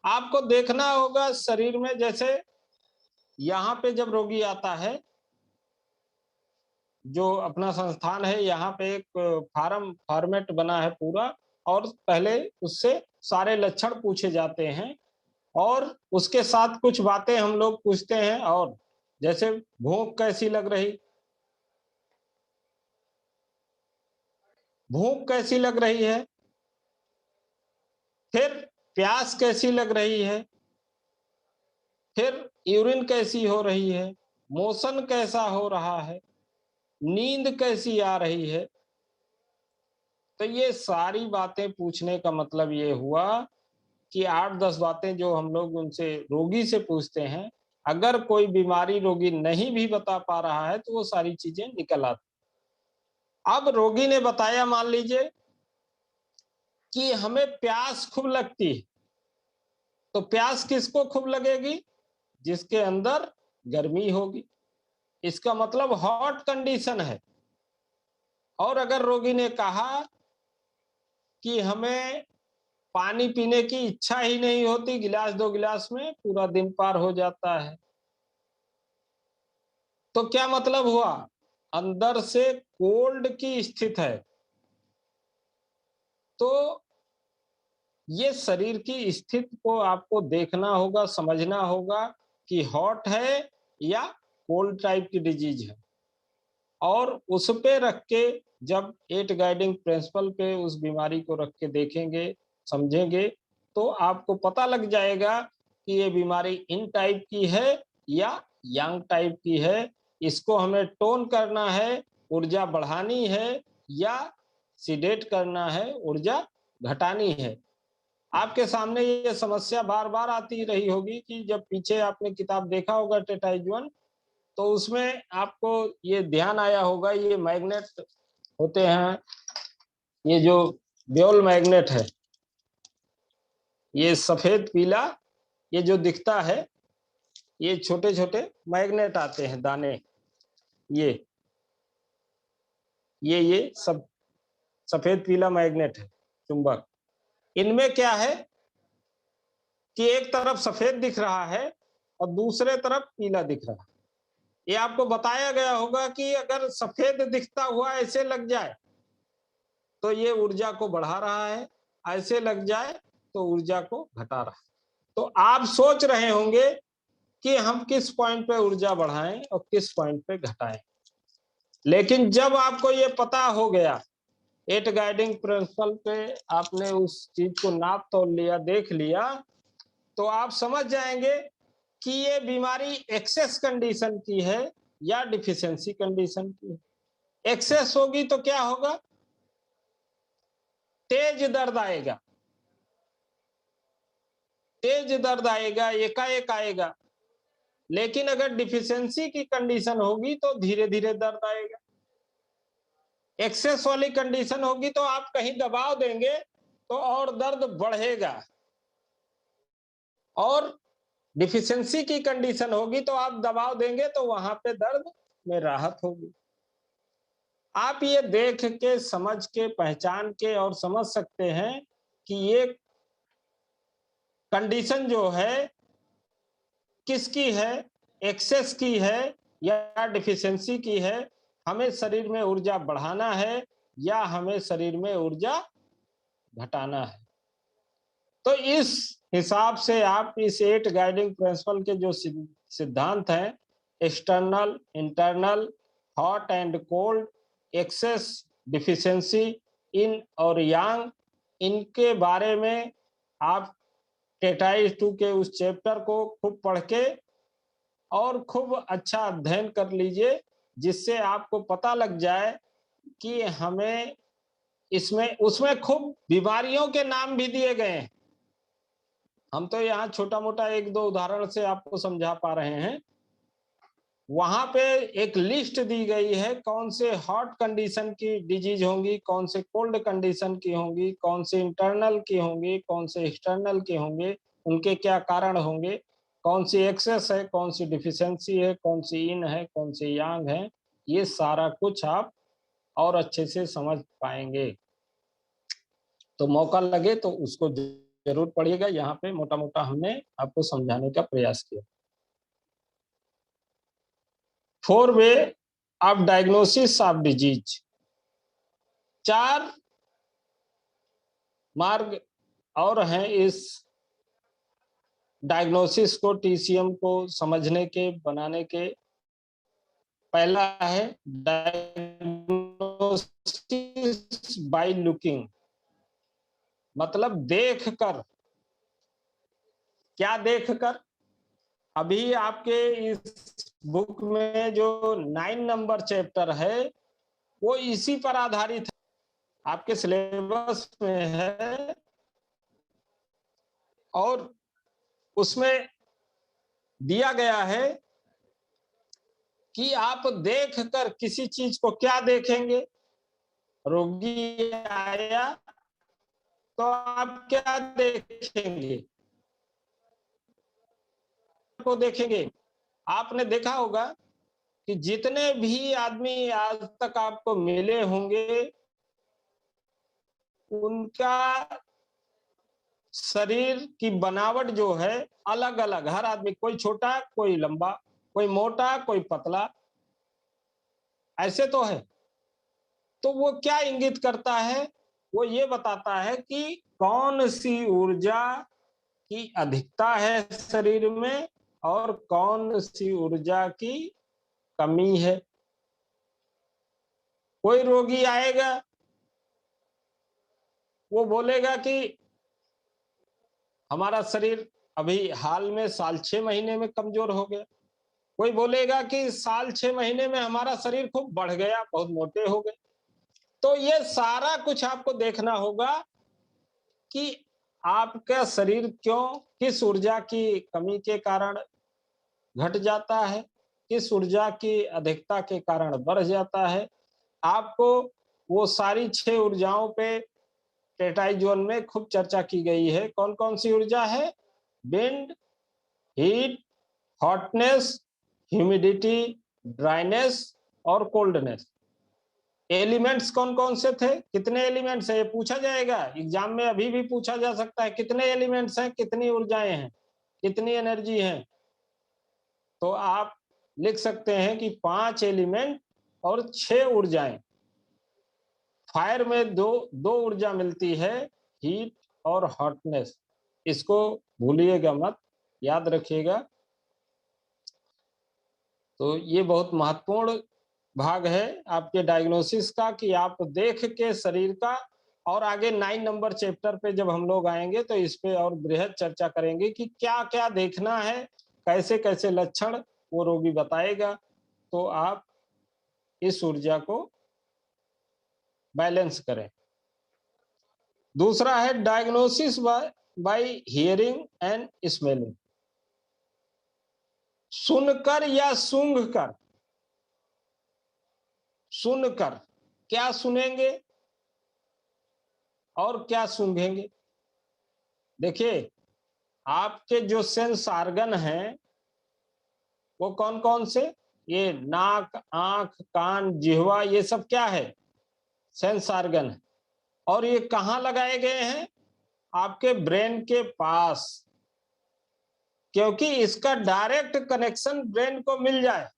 आपको देखना होगा शरीर में, जैसे यहाँ पे जब रोगी आता है, जो अपना संस्थान है, यहाँ पे एक फॉर्मेट बना है पूरा, और पहले उससे सारे लक्षण पूछे जाते हैं, और उसके साथ कुछ बातें हम लोग पूछते हैं, और जैसे भूख कैसी लग रही, भूख कैसी लग रही है, फिर प्यास कैसी लग रही है, फिर यूरिन कैसी हो रही है, मोशन कैसा हो रहा है, नींद कैसी आ रही है। तो ये सारी बातें पूछने का मतलब ये हुआ कि 8-10 बातें जो हम लोग उनसे, रोगी से पूछते हैं, अगर कोई बीमारी रोगी नहीं भी बता पा रहा है तो वो सारी चीजें निकल आती। अब रोगी ने बताया, मान लीजिए कि हमें प्यास खूब लगती है, तो प्यास किसको खूब लगेगी? जिसके अंदर गर्मी होगी, इसका मतलब हॉट कंडीशन है। और अगर रोगी ने कहा कि हमें पानी पीने की इच्छा ही नहीं होती, गिलास 2 गिलास में पूरा दिन पार हो जाता है, तो क्या मतलब हुआ? अंदर से कोल्ड की स्थिति है। तो ये शरीर की स्थिति को आपको देखना होगा, समझना होगा कि हॉट है या कोल्ड टाइप की डिजीज है, और उस पे रख के जब 8 गाइडिंग प्रिंसिपल पे उस बीमारी को रख के देखेंगे, समझेंगे, तो आपको पता लग जाएगा कि ये बीमारी इन टाइप की है या यंग टाइप की है। इसको हमें टोन करना है, ऊर्जा बढ़ानी है, या सीडेट करना है, ऊर्जा घटानी है। आपके सामने ये समस्या बार-बार आती रही होगी कि जब पीछे आपने किताब देखा होगा टेटाइजुअन, तो उसमें आपको ये ध्यान आया होगा, ये मैग्नेट होते हैं, ये जो ब्योल मैग्नेट है, ये सफेद पीला, ये जो दिखता है, ये छोटे-छोटे मैग्नेट आते हैं दाने, ये ये सब सफेद पीला मैग्नेट है, चुंबक। इनमें क्या है कि एक तरफ सफेद दिख रहा है और दूसरे तरफ पीला दिख रहा है। ये आपको बताया गया होगा कि अगर सफेद दिखता हुआ ऐसे लग जाए तो ये ऊर्जा को बढ़ा रहा है, ऐसे लग जाए तो ऊर्जा को घटा रहा है। तो आप सोच रहे होंगे कि हम किस पॉइंट पे ऊर्जा बढ़ाएं और किस पॉइंट पे घटाएं। लेकिन जब आपको ये पता हो गया, 8 गाइडिंग प्रिंसिपल पे आपने उस चीज को नाप तोल लिया, देख लिया, तो आप समझ जाएंगे कि ये बीमारी एक्सेस कंडीशन की है या डिफिशियंसी कंडीशन की है। एक्सेस होगी तो क्या होगा? तेज दर्द आएगा, तेज दर्द आएगा, एकाएक आएगा। लेकिन अगर डिफिशियंसी की कंडीशन होगी तो धीरे धीरे दर्द आएगा। एक्सेस वाली कंडीशन होगी तो आप कहीं दबाव देंगे तो और दर्द बढ़ेगा, और डिफिशियंसी की कंडीशन होगी तो आप दबाव देंगे तो वहां पे दर्द में राहत होगी। आप ये देख के, समझ के, पहचान के और समझ सकते हैं कि ये कंडीशन जो है किसकी है, एक्सेस की है या डिफिशियंसी की है, हमें शरीर में ऊर्जा बढ़ाना है या हमें शरीर में ऊर्जा घटाना है। तो इस हिसाब से आप इस 8 गाइडिंग प्रिंसिपल के जो सिद्धांत हैं, external, internal, hot and cold, excess, deficiency, yin और यांग, इनके बारे में आप टेटाइज 2 के उस चैप्टर को खूब पढ़ के और खूब अच्छा अध्ययन कर लीजिए, जिससे आपको पता लग जाए कि हमें इसमें, उसमें खूब बीमारियों के नाम भी दिए गए हैं हम तो यहाँ छोटा मोटा एक दो उदाहरण से आपको समझा पा रहे हैं। वहां पे एक लिस्ट दी गई है, कौन से हॉट कंडीशन की डिजीज होंगी, कौन से कोल्ड कंडीशन की होंगी, कौन से इंटरनल की होंगी, कौन से एक्सटर्नल के होंगे, उनके क्या कारण होंगे, कौन सी एक्सेस है, कौन सी डिफिशियंसी है, कौन सी इन है, कौन सी यांग है। ये सारा कुछ आप और अच्छे से समझ पाएंगे। तो मौका लगे तो उसको जरूर पढ़िएगा। यहाँ पे मोटा मोटा हमने आपको समझाने का प्रयास किया। 4 way of diagnosis of disease, 4 मार्ग और हैं इस डायग्नोसिस को, टीसीएम को समझने के, बनाने के। पहला है डायग्नोसिस बाय लुकिंग, मतलब देखकर। क्या देखकर? अभी आपके इस बुक में जो 9 नंबर चैप्टर है वो इसी पर आधारित है, आपके सिलेबस में है। और उसमें दिया गया है कि आप देखकर किसी चीज को क्या देखेंगे। रोगी आया तो आप क्या देखेंगे? को देखेंगे। आपने देखा होगा कि जितने भी आदमी आज तक आपको मिले होंगे, उनका शरीर की बनावट जो है अलग अलग, हर आदमी, कोई छोटा कोई लंबा, कोई मोटा कोई पतला, ऐसे तो है। तो वो क्या इंगित करता है? वो ये बताता है कि कौन सी ऊर्जा की अधिकता है शरीर में और कौन सी ऊर्जा की कमी है। कोई रोगी आएगा, वो बोलेगा कि हमारा शरीर अभी हाल में साल 6 महीने में कमजोर हो गया। कोई बोलेगा कि साल 6 महीने में हमारा शरीर खूब बढ़ गया, बहुत मोटे हो गए। तो ये सारा कुछ आपको देखना होगा कि आपका शरीर क्यों, किस ऊर्जा की कमी के कारण घट जाता है, किस ऊर्जा की अधिकता के कारण बढ़ जाता है। आपको वो सारी 6 ऊर्जाओं पे टेट्राइजोन में खूब चर्चा की गई है। कौन कौन सी ऊर्जा है? Wind, heat, hotness, humidity, dryness और कोल्डनेस। एलिमेंट्स कौन कौन से थे? कितने एलिमेंट्स है ये पूछा जाएगा एग्जाम में, अभी भी पूछा जा सकता है। कितने एलिमेंट्स हैं, कितनी ऊर्जाएं हैं, कितनी एनर्जी है? तो आप लिख सकते हैं कि 5 एलिमेंट और 6 ऊर्जाएं। फायर में दो ऊर्जा मिलती है, हीट और हॉटनेस। इसको भूलिएगा मत, याद रखिएगा। तो ये बहुत महत्वपूर्ण भाग है आपके डायग्नोसिस का कि आप देख के शरीर का। और आगे 9 नंबर चैप्टर पे जब हम लोग आएंगे तो इस पे और बृहद चर्चा करेंगे कि क्या क्या देखना है, कैसे कैसे लक्षण वो रोगी बताएगा, तो आप इस ऊर्जा को बैलेंस करें। दूसरा है diagnosis bye hearing and smelling, सुनकर या सूंघकर। सुनकर, क्या सुनेंगे और क्या सूंघेंगे? देखिए, आपके जो सेंस ऑर्गन हैं वो कौन कौन से? ये नाक, आंख, कान, जिह्वा, ये सब क्या है? सेंस ऑर्गन है। और ये कहाँ लगाए गए हैं? आपके ब्रेन के पास, क्योंकि इसका डायरेक्ट कनेक्शन ब्रेन को मिल जाए।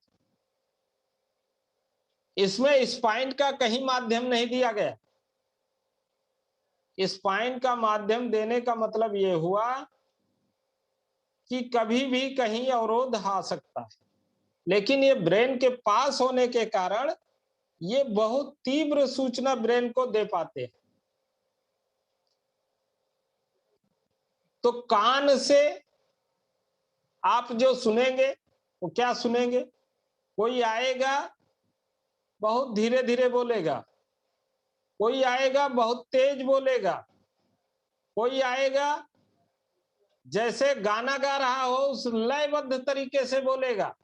इसमें स्पाइन का कहीं माध्यम नहीं दिया गया। स्पाइन का माध्यम देने का मतलब यह हुआ कि कभी भी कहीं अवरोध आ सकता है, लेकिन ये ब्रेन के पास होने के कारण ये बहुत तीव्र सूचना ब्रेन को दे पाते हैं। तो कान से आप जो सुनेंगे वो क्या सुनेंगे? कोई आएगा बहुत धीरे धीरे बोलेगा, कोई आएगा बहुत तेज बोलेगा, कोई आएगा जैसे गाना गा रहा हो उस लयबद्ध तरीके से बोलेगा।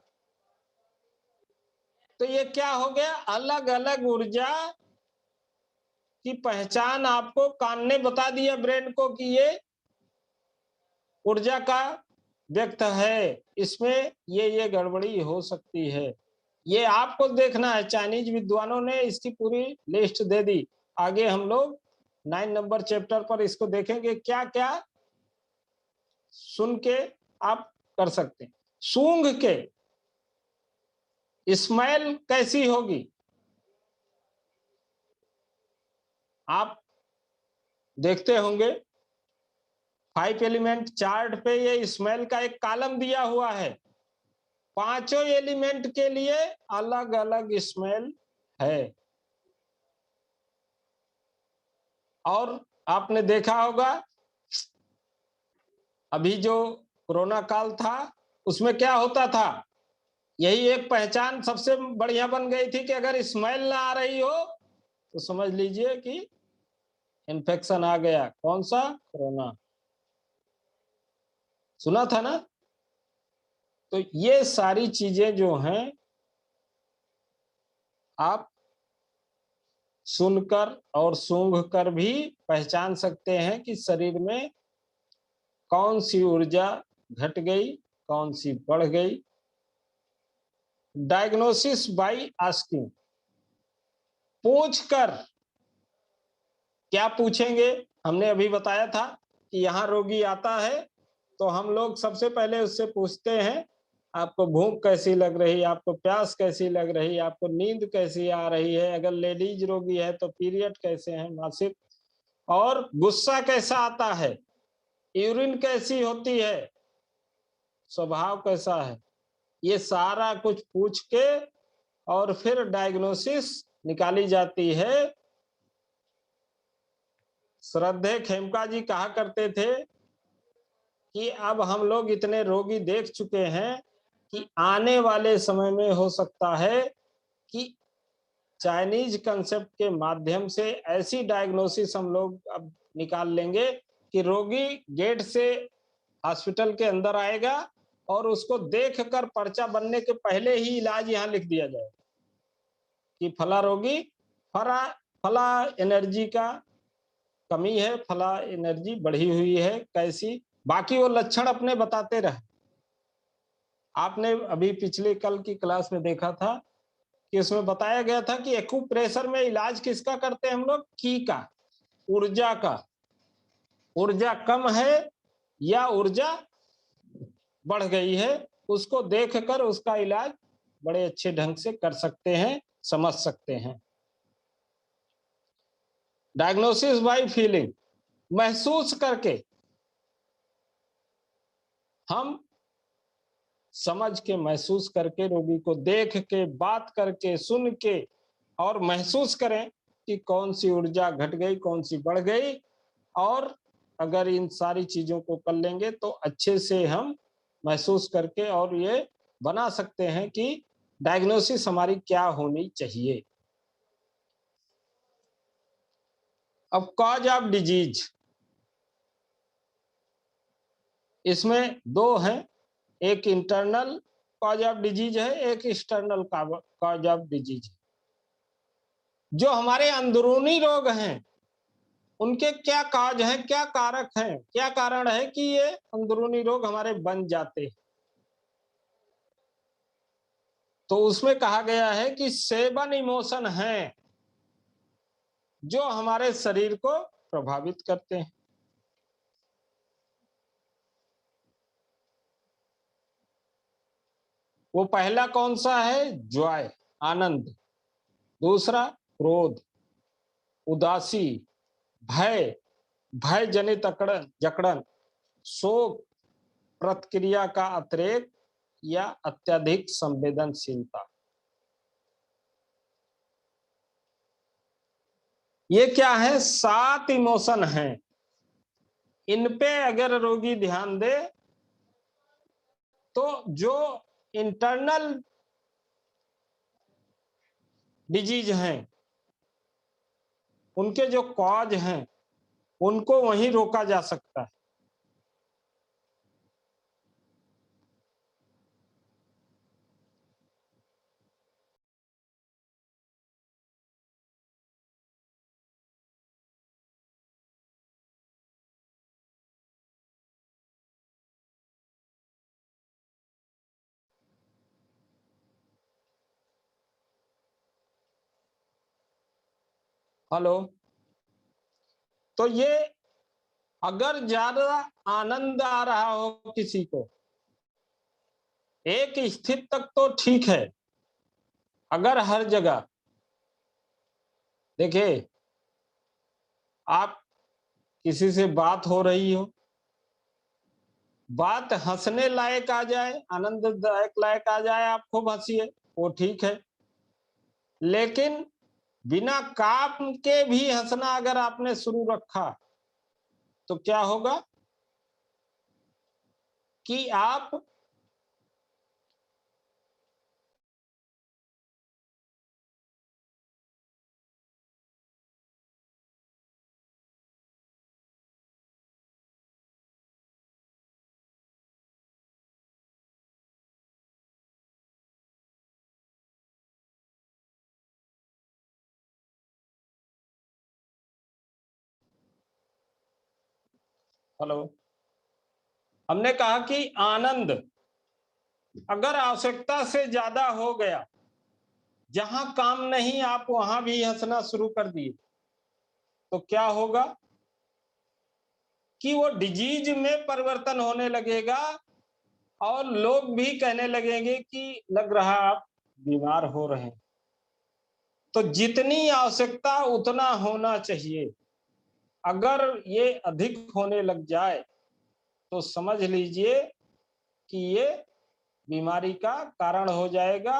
तो ये क्या हो गया, अलग अलग ऊर्जा की पहचान आपको कान ने बता दिया ब्रेन को कि ये ऊर्जा का व्यक्त है, इसमें ये गड़बड़ी हो सकती है। ये आपको देखना है, चाइनीज विद्वानों ने इसकी पूरी लिस्ट दे दी। आगे हम लोग 9 नंबर चैप्टर पर इसको देखेंगे क्या क्या सुन के आप कर सकते हैं। सूंघ के स्मेल कैसी होगी, आप देखते होंगे 5 एलिमेंट चार्ट पे ये स्मेल का एक कॉलम दिया हुआ है। पांचों एलिमेंट के लिए अलग अलग स्मेल है। और आपने देखा होगा अभी जो कोरोना काल था उसमें क्या होता था, यही एक पहचान सबसे बढ़िया बन गई थी कि अगर स्मेल ना आ रही हो तो समझ लीजिए कि इन्फेक्शन आ गया। कौन सा, कोरोना। सुना था ना। तो ये सारी चीजें जो हैं आप सुनकर और सूंघ कर भी पहचान सकते हैं कि शरीर में कौन सी ऊर्जा घट गई, कौन सी बढ़ गई। डायग्नोसिस बाय आस्किंग, पूछकर। क्या पूछेंगे, हमने अभी बताया था कि यहाँ रोगी आता है तो हम लोग सबसे पहले उससे पूछते हैं आपको भूख कैसी लग रही, आपको प्यास कैसी लग रही, आपको नींद कैसी आ रही है, अगर लेडीज रोगी है तो पीरियड कैसे हैं, मासिक, और गुस्सा कैसा आता है, यूरिन कैसी होती है, स्वभाव कैसा है। ये सारा कुछ पूछ के और फिर डायग्नोसिस निकाली जाती है। श्रद्धेय खेमका जी कहा करते थे कि अब हम लोग इतने रोगी देख चुके हैं कि आने वाले समय में हो सकता है कि चाइनीज कंसेप्ट के माध्यम से ऐसी डायग्नोसिस हम लोग अब निकाल लेंगे कि रोगी गेट से हॉस्पिटल के अंदर आएगा और उसको देखकर पर्चा बनने के पहले ही इलाज यहाँ लिख दिया जाए कि फला रोगी फला फला एनर्जी का कमी है, फला एनर्जी बढ़ी हुई है, कैसी, बाकी वो लक्षण अपने बताते रहे। आपने अभी पिछले कल की क्लास में देखा था कि उसमें बताया गया था कि एक्यूप्रेशर में इलाज किसका करते हैं हम लोग, की का, ऊर्जा का। ऊर्जा कम है या ऊर्जा बढ़ गई है, उसको देखकर उसका इलाज बड़े अच्छे ढंग से कर सकते हैं, समझ सकते हैं। डायग्नोसिस बाय फीलिंग, महसूस करके हम समझ के, महसूस करके, रोगी को देख के, बात करके, सुन के और महसूस करें कि कौन सी ऊर्जा घट गई, कौन सी बढ़ गई। और अगर इन सारी चीजों को कर लेंगे तो अच्छे से हम महसूस करके और ये बना सकते हैं कि डायग्नोसिस हमारी क्या होनी चाहिए। अब कॉज ऑफ डिजीज, इसमें दो हैं, एक इंटरनल कॉज ऑफ डिजीज है, एक एक्सटर्नल कॉज ऑफ डिजीज। जो हमारे अंदरूनी रोग हैं उनके क्या काज हैं, क्या कारक हैं, क्या कारण है कि ये अंदरूनी रोग हमारे बन जाते हैं। तो उसमें कहा गया है कि 7 इमोशन हैं जो हमारे शरीर को प्रभावित करते हैं। वो पहला कौन सा है, जॉय, आनंद। दूसरा क्रोध, उदासी, भय, भय जनित अकड़न जकड़न, शोक, प्रतिक्रिया का अतिरेक या अत्यधिक संवेदनशीलता। ये क्या है, 7 इमोशन हैं। इन पे अगर रोगी ध्यान दे तो जो इंटरनल डिजीज हैं उनके जो कॉज हैं उनको वहीं रोका जा सकता है। हेलो। तो ये अगर ज्यादा आनंद आ रहा हो किसी को, एक स्थिति तक तो ठीक है। अगर हर जगह देखिए, आप किसी से बात हो रही हो, बात हंसने लायक आ जाए, आनंददायक लायक आ जाए, आप खूब हंसिए, वो ठीक है। लेकिन बिना काम के भी हंसना अगर आपने शुरू रखा, तो क्या होगा कि आप हेलो। हमने कहा कि आनंद अगर आवश्यकता से ज्यादा हो गया, जहां काम नहीं आप वहां भी हंसना शुरू कर दिए, तो क्या होगा कि वो डिजीज में परिवर्तन होने लगेगा और लोग भी कहने लगेंगे कि लग रहा आप बीमार हो रहे हैं। तो जितनी आवश्यकता उतना होना चाहिए। अगर ये अधिक होने लग जाए तो समझ लीजिए कि ये बीमारी का कारण हो जाएगा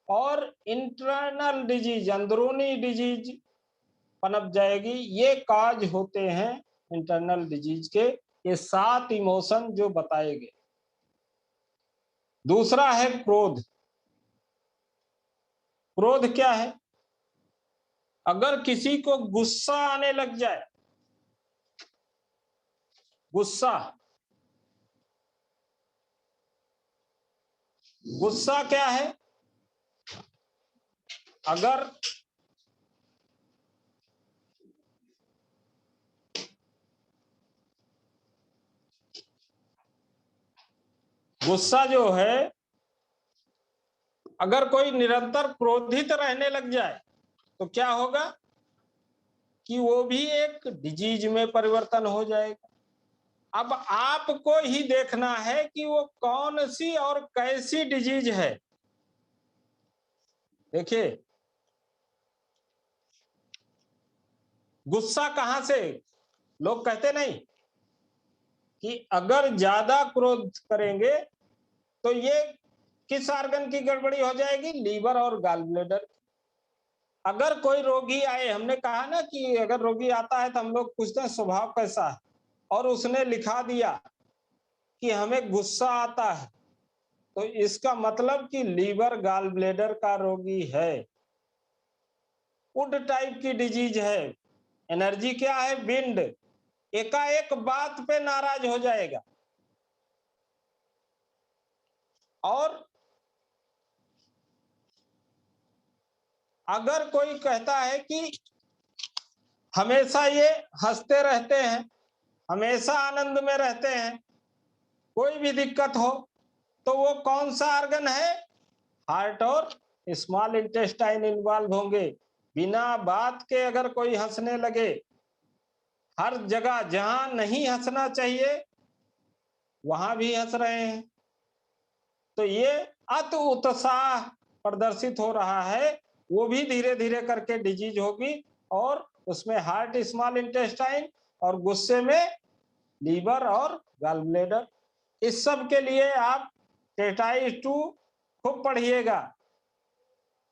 और इंटरनल डिजीज, अंदरूनी डिजीज पनप जाएगी। ये काज होते हैं इंटरनल डिजीज के, ये 7 इमोशन जो बताए गए। दूसरा है क्रोध। क्रोध क्या है? अगर किसी को गुस्सा आने लग जाए, गुस्सा, गुस्सा क्या है? अगर गुस्सा जो है, अगर कोई निरंतर क्रोधित रहने लग जाए, तो क्या होगा कि वो भी एक डिजीज में परिवर्तन हो जाएगा। अब आपको ही देखना है कि वो कौन सी और कैसी डिजीज है। देखिए, गुस्सा कहां से, लोग कहते नहीं कि अगर ज्यादा क्रोध करेंगे तो ये किस आर्गन की गड़बड़ी हो जाएगी? लीवर और गॉल ब्लैडर। अगर कोई रोगी आए, हमने कहा ना कि अगर रोगी आता है तो हम लोग पूछते हैं स्वभाव कैसा है, और उसने लिखा दिया कि हमें गुस्सा आता है, तो इसका मतलब कि लीवर गॉल ब्लैडर का रोगी है, वुड टाइप की डिजीज है। एनर्जी क्या है? विंड। एकाएक बात पे नाराज हो जाएगा। और अगर कोई कहता है कि हमेशा ये हंसते रहते हैं, हमेशा आनंद में रहते हैं, कोई भी दिक्कत हो, तो वो कौन सा आर्गन है? हार्ट और स्मॉल इंटेस्टाइन इन्वॉल्व होंगे। बिना बात के अगर कोई हंसने लगे, हर जगह जहां नहीं हंसना चाहिए वहां भी हंस रहे हैं, तो ये अति उत्साह प्रदर्शित हो रहा है, वो भी धीरे धीरे करके डिजीज होगी। और उसमें हार्ट, स्मॉल इंटेस्टाइन, और गुस्से में लीवर और गॉल ब्लैडर। इस सब के लिए आप टेटाई-2 खूब पढ़िएगा।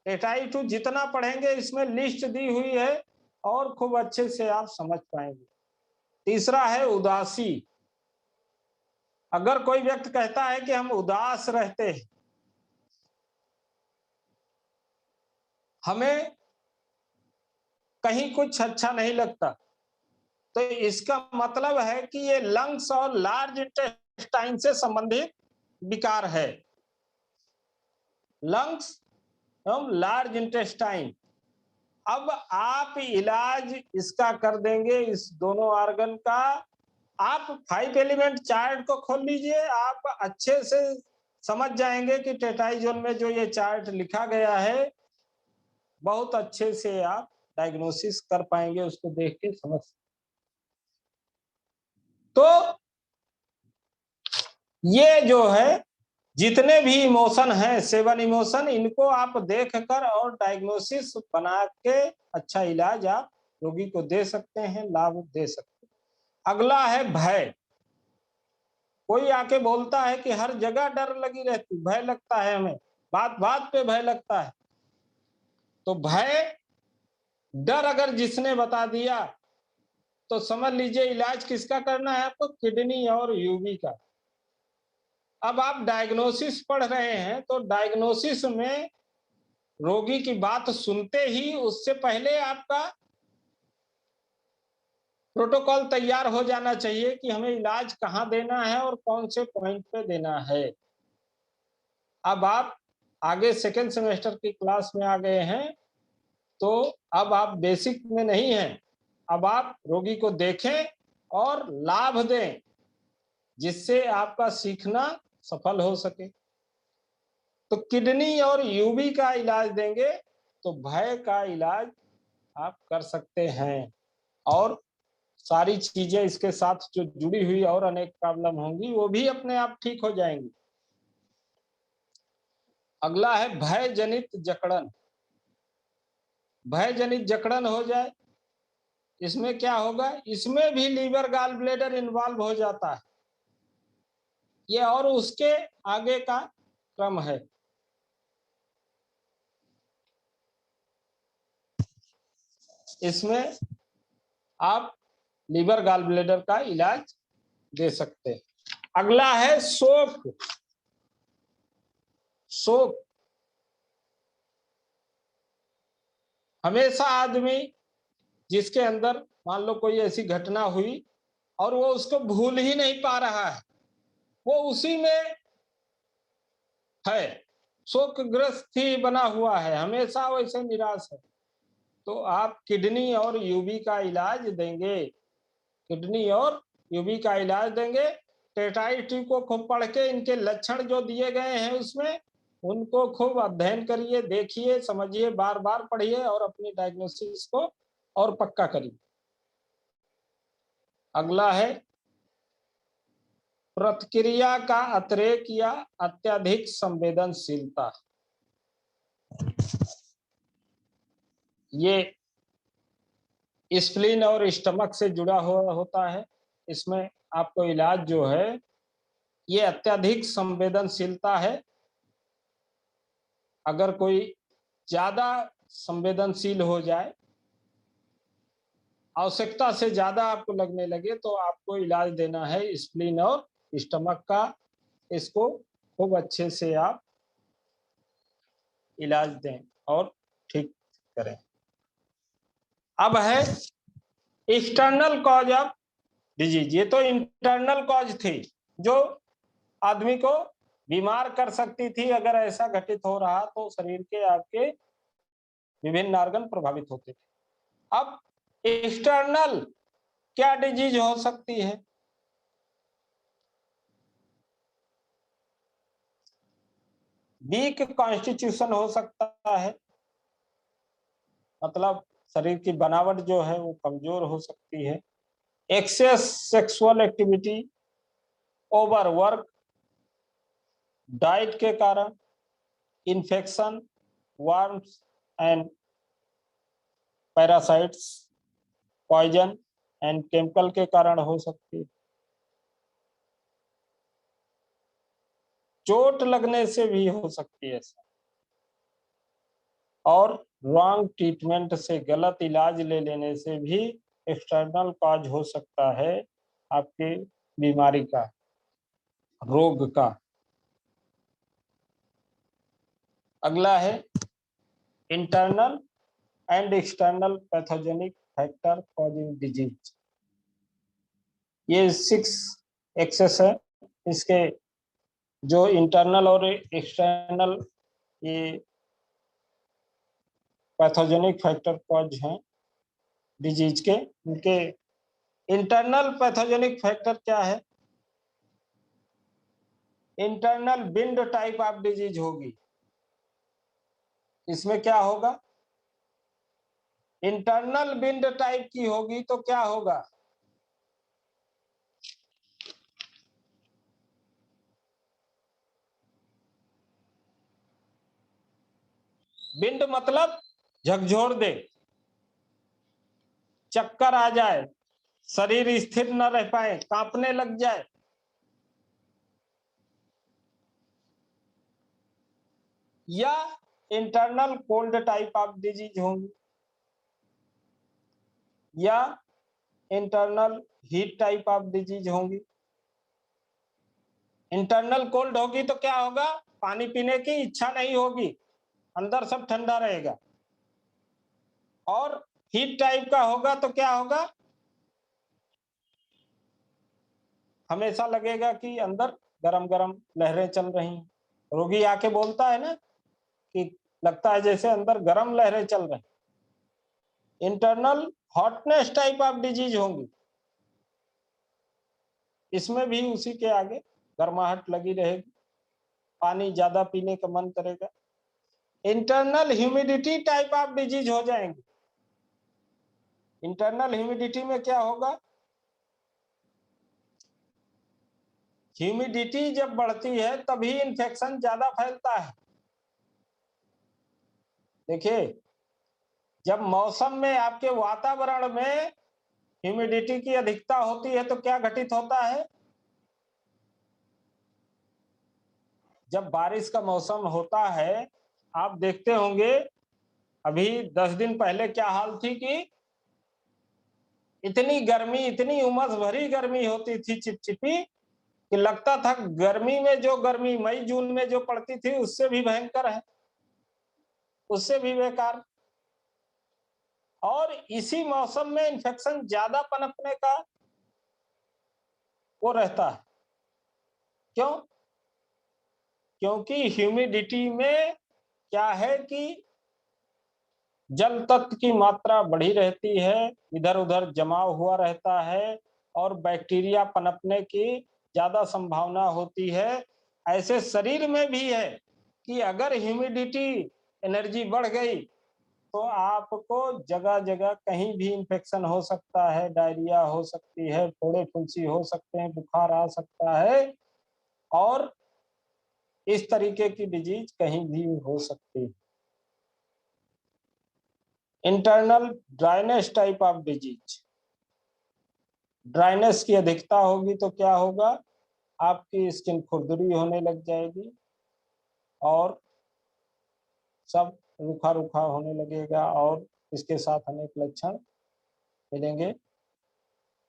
टेटाई-2 जितना पढ़ेंगे, इसमें लिस्ट दी हुई है और खूब अच्छे से आप समझ पाएंगे। तीसरा है उदासी। अगर कोई व्यक्ति कहता है कि हम उदास रहते हैं, हमें कहीं कुछ अच्छा नहीं लगता, तो इसका मतलब है कि ये लंग्स और लार्ज इंटेस्टाइन से संबंधित विकार है। लंग्स एवं लार्ज इंटेस्टाइन। अब आप इलाज इसका कर देंगे, इस दोनों ऑर्गन का। आप 5 एलिमेंट चार्ट को खोल लीजिए, आप अच्छे से समझ जाएंगे कि टेटाई जोन में जो ये चार्ट लिखा गया है, बहुत अच्छे से आप डायग्नोसिस कर पाएंगे, उसको देख के समझ। तो ये जो है जितने भी इमोशन हैं, 7 इमोशन, इनको आप देख कर और डायग्नोसिस बना के अच्छा इलाज आप रोगी को दे सकते हैं, लाभ दे सकते हैं। अगला है भय। कोई आके बोलता है कि हर जगह डर लगी रहती, भय लगता है हमें, बात बात पे भय लगता है। तो भय, डर अगर जिसने बता दिया तो समझ लीजिए इलाज किसका करना है आपको, किडनी और यूबी का। अब आप डायग्नोसिस पढ़ रहे हैं तो डायग्नोसिस में रोगी की बात सुनते ही उससे पहले आपका प्रोटोकॉल तैयार हो जाना चाहिए कि हमें इलाज कहाँ देना है और कौन से पॉइंट पे देना है। अब आप आगे सेकेंड सेमेस्टर की क्लास में आ गए हैं, तो अब आप बेसिक में नहीं हैं, अब आप रोगी को देखें और लाभ दें जिससे आपका सीखना सफल हो सके। तो किडनी और यूबी का इलाज देंगे तो भय का इलाज आप कर सकते हैं, और सारी चीजें इसके साथ जो जुड़ी हुई और अनेक प्रॉब्लम होंगी वो भी अपने आप ठीक हो जाएंगी। अगला है भय जनित जकड़न। भय जनित जकड़न हो जाए, इसमें क्या होगा, इसमें भी लीवर गॉल ब्लैडर इन्वॉल्व हो जाता है, ये और उसके आगे का क्रम है। इसमें आप लीवर गॉल ब्लैडर का इलाज दे सकते हैं। अगला है शोक। शोक, हमेशा आदमी जिसके अंदर मान लो कोई ऐसी घटना हुई और वो उसको भूल ही नहीं पा रहा है, वो उसी में है, शोकग्रस्त ही बना हुआ है, हमेशा वैसे निराश है। तो आप किडनी और यूबी का इलाज देंगे, किडनी और यूबी का इलाज देंगे। टेटाइटी को खूब पढ़ के इनके लक्षण जो दिए गए हैं उसमें उनको खूब अध्ययन करिए, देखिए, समझिए, बार बार पढ़िए और अपनी डायग्नोसिस को और पक्का करिए। अगला है प्रतिक्रिया का अतिरेक या अत्यधिक संवेदनशीलता। ये स्प्लीन और स्टमक से जुड़ा हुआ होता है। इसमें आपको इलाज जो है, ये अत्यधिक संवेदनशीलता है। अगर कोई ज्यादा संवेदनशील हो जाए, आवश्यकता से ज्यादा आपको लगने लगे, तो आपको इलाज देना है स्प्लीन और स्टमक का। इसको खूब अच्छे से आप इलाज दें और ठीक करें। अब है एक्सटर्नल कॉज ऑफ डिजीज। ये तो इंटरनल कॉज थी जो आदमी को बीमार कर सकती थी, अगर ऐसा घटित हो रहा तो शरीर के आपके विभिन्न ऑर्गन प्रभावित होते थे। अब एक्सटर्नल क्या डिजीज हो सकती है, वीक कॉन्स्टिट्यूशन हो सकता है, मतलब शरीर की बनावट जो है वो कमजोर हो सकती है। Excess sexual activity, overwork, diet के कारण, infection, worms and parasites, poison and chemical के कारण हो सकती है। चोट लगने से भी हो सकती है ऐसा, और रॉन्ग ट्रीटमेंट से, गलत इलाज ले लेने से भी एक्सटर्नल कॉज हो सकता है आपकी बीमारी का, रोग का। अगला है internal and external pathogenic factor causing disease. ये 6 एक्सेस है। इसके जो इंटरनल और एक्सटर्नल ये पैथोजेनिक फैक्टर कॉज हैं डिजीज के, उनके इंटरनल पैथोजेनिक फैक्टर क्या है, internal wind type of disease होगी। इसमें क्या होगा, इंटरनल विंड टाइप की होगी तो क्या होगा? विंड मतलब झकझोर दे, चक्कर आ जाए, शरीर स्थिर न रह पाए, कांपने लग जाए। या internal cold type of disease होंगी, या internal heat type of disease होंगी। इंटरनल कोल्ड होगी तो क्या होगा? पानी पीने की इच्छा नहीं होगी, अंदर सब ठंडा रहेगा। और हीट टाइप का होगा तो क्या होगा? हमेशा लगेगा कि अंदर गरम गरम लहरें चल रही। रोगी आके बोलता है ना कि लगता है जैसे अंदर गरम लहरें चल रही। Internal hotness type of disease होंगी, इसमें भी उसी के आगे गर्माहट लगी रहेगी, पानी ज्यादा पीने का मन करेगा। Internal humidity type of disease हो जाएंगे। इंटरनल ह्यूमिडिटी में क्या होगा? ह्यूमिडिटी जब बढ़ती है तभी इन्फेक्शन ज्यादा फैलता है। देखिए, जब मौसम में, आपके वातावरण में ह्यूमिडिटी की अधिकता होती है तो क्या घटित होता है? जब बारिश का मौसम होता है, आप देखते होंगे अभी 10 दिन पहले क्या हाल थी कि इतनी गर्मी, इतनी उमस भरी गर्मी होती थी, चिपचिपी, कि लगता था गर्मी में जो गर्मी मई जून में जो पड़ती थी उससे भी भयंकर है, उससे भी बेकार। और इसी मौसम में इन्फेक्शन ज्यादा पनपने का वो रहता है। क्यों? क्योंकि ह्यूमिडिटी में क्या है कि जल तत्व की मात्रा बढ़ी रहती है, इधर उधर जमा हुआ रहता है और बैक्टीरिया पनपने की ज्यादा संभावना होती है। ऐसे शरीर में भी है कि अगर ह्यूमिडिटी, एनर्जी बढ़ गई तो आपको जगह जगह कहीं भी इंफेक्शन हो सकता है, डायरिया हो सकती है, फोड़े फुंसी हो सकते हैं, बुखार आ सकता है, और इस तरीके की डिजीज कहीं भी हो सकती है। Internal dryness type of disease, dryness की अधिकता होगी तो क्या होगा? आपकी स्किन खुरदरी होने लग जाएगी और सब रूखा रूखा होने लगेगा, और इसके साथ अनेक लक्षण मिलेंगे।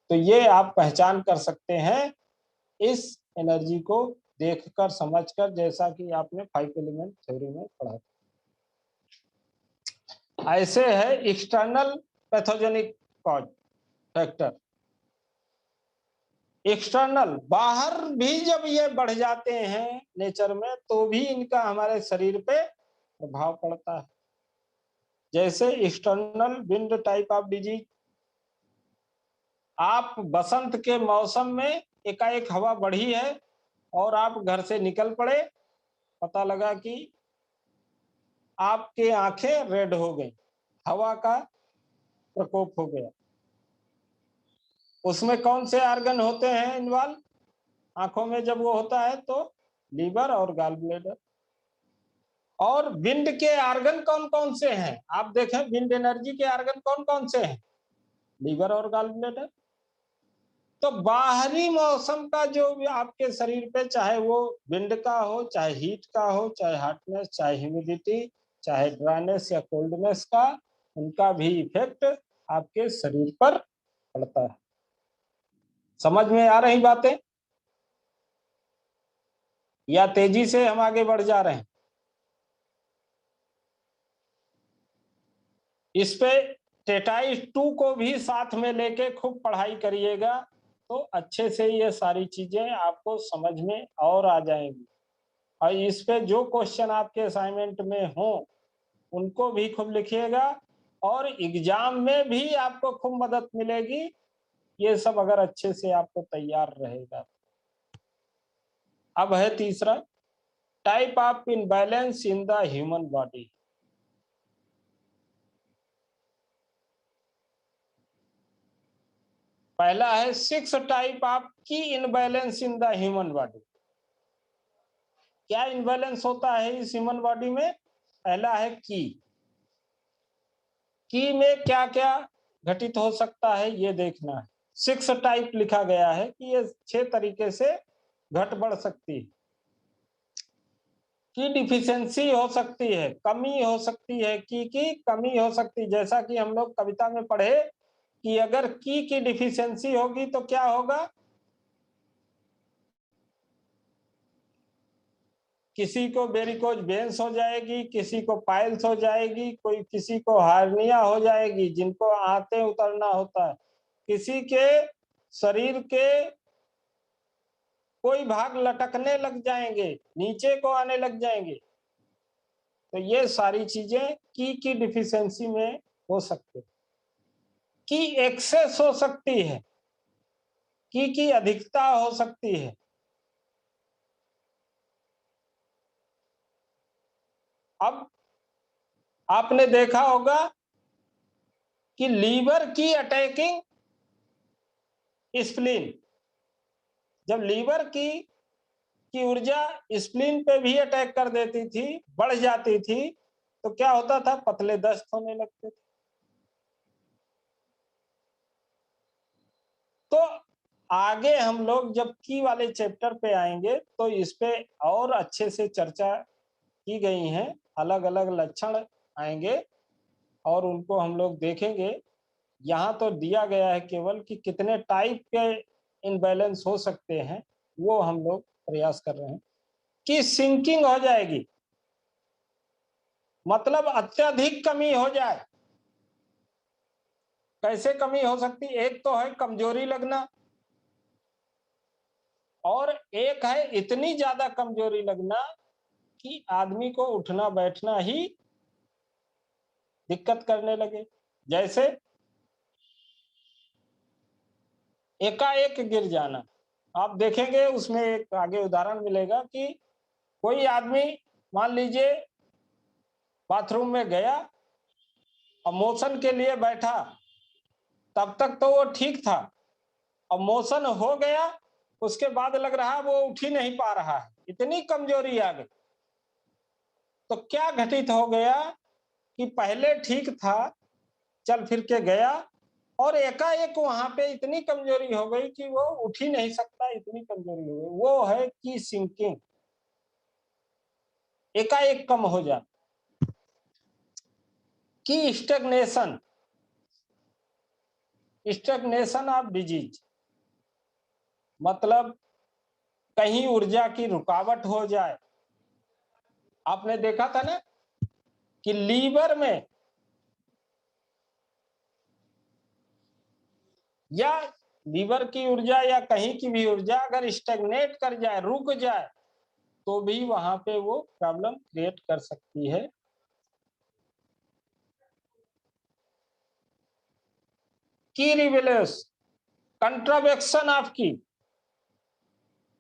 तो ये आप पहचान कर सकते हैं इस एनर्जी को देखकर, समझकर, जैसा कि आपने 5 एलिमेंट थ्योरी में पढ़ा। ऐसे है external pathogenic cause factor. External, बाहर भी जब ये बढ़ जाते हैं नेचर में तो भी इनका हमारे शरीर पे प्रभाव पड़ता है। जैसे external wind type of disease, आप बसंत के मौसम में एकाएक हवा बढ़ी है और आप घर से निकल पड़े, पता लगा कि आपके आंखें रेड हो गई, हवा का प्रकोप हो गया। उसमें कौन से आर्गन होते हैं इन्वॉल्व? आंखों में जब वो होता है तो लीवर और गॉल ब्लैडर। और विंड के आर्गन कौन कौन से हैं? आप देखें, विंड एनर्जी के आर्गन कौन कौन से हैं? लीवर और गॉल ब्लैडर। तो बाहरी मौसम का जो भी आपके शरीर पे, चाहे वो विंड का हो, चाहे हीट का हो, चाहे हॉटनेस, चाहे ह्यूमिडिटी, चाहे ड्राइनेस या कोल्डनेस का, उनका भी इफेक्ट आपके शरीर पर पड़ता है। समझ में आ रही बातें या तेजी से हम आगे बढ़ जा रहे हैं? इस पे टेटाइस 2 को भी साथ में लेके खूब पढ़ाई करिएगा तो अच्छे से ये सारी चीजें आपको समझ में और आ जाएंगी। और इस पे जो क्वेश्चन आपके असाइनमेंट में हो उनको भी खूब लिखिएगा, और एग्जाम में भी आपको खूब मदद मिलेगी। ये सब अगर अच्छे से आपको तैयार रहेगा। अब है तीसरा, type of imbalance in the human body. पहला है 6 टाइप ऑफ की imbalance in the human body. क्या इनबैलेंस होता है इस ह्यूमन बॉडी में? पहला है की में क्या क्या घटित हो सकता है ये देखना है। 6 टाइप लिखा गया है कि ये 6 तरीके से घट बढ़ सकती है। की डिफिशियंसी हो सकती है, कमी हो सकती है, की कमी हो सकती है। जैसा कि हम लोग कविता में पढ़े कि अगर की डिफिशियंसी होगी तो क्या होगा? किसी को वेरिकोज वेन्स हो जाएगी, किसी को पाइल्स हो जाएगी, कोई किसी को हार्निया हो जाएगी, जिनको आते उतरना होता है, किसी के शरीर के कोई भाग लटकने लग जाएंगे, नीचे को आने लग जाएंगे। तो ये सारी चीजें की डिफिशियंसी में हो सकती है। की एक्सेस हो सकती है, की अधिकता हो सकती है। अब आपने देखा होगा कि लीवर की अटैकिंग स्प्लीन, जब लीवर की ऊर्जा स्प्लीन पे भी अटैक कर देती थी, बढ़ जाती थी, तो क्या होता था? पतले दस्त होने लगते थे। तो आगे हम लोग जब की वाले चैप्टर पे आएंगे तो इस पे और अच्छे से चर्चा की गई है, अलग अलग लक्षण आएंगे और उनको हम लोग देखेंगे। यहाँ तो दिया गया है केवल कि कितने टाइप के इनबैलेंस हो सकते हैं, वो हम लोग प्रयास कर रहे हैं। कि सिंकिंग हो जाएगी, मतलब अत्यधिक कमी हो जाए। कैसे कमी हो सकती? एक तो है कमजोरी लगना, और एक है इतनी ज्यादा कमजोरी लगना कि आदमी को उठना बैठना ही दिक्कत करने लगे। जैसे एकाएक गिर जाना। आप देखेंगे उसमें एक आगे उदाहरण मिलेगा कि कोई आदमी मान लीजिए बाथरूम में गया और मोशन के लिए बैठा, तब तक तो वो ठीक था, और मोशन हो गया उसके बाद लग रहा वो उठ ही नहीं पा रहा है, इतनी कमजोरी आ गई। तो क्या घटित हो गया कि पहले ठीक था, चल फिर के गया, और एकाएक वहां पे इतनी कमजोरी हो गई कि वो उठ ही नहीं सकता, इतनी कमजोरी हो गई। वो है की सिंकिंग, एकाएक कम हो जाना। की स्टैग्नेशन, स्टैग्नेशन ऑफ डिजीज, मतलब कहीं ऊर्जा की रुकावट हो जाए। आपने देखा था ना कि लीवर में या लीवर की ऊर्जा या कहीं की भी ऊर्जा अगर स्टैग्नेट कर जाए, रुक जाए, तो भी वहां पे वो प्रॉब्लम क्रिएट कर सकती है। की रिवेलेस, कंट्रावेक्शन ऑफ की,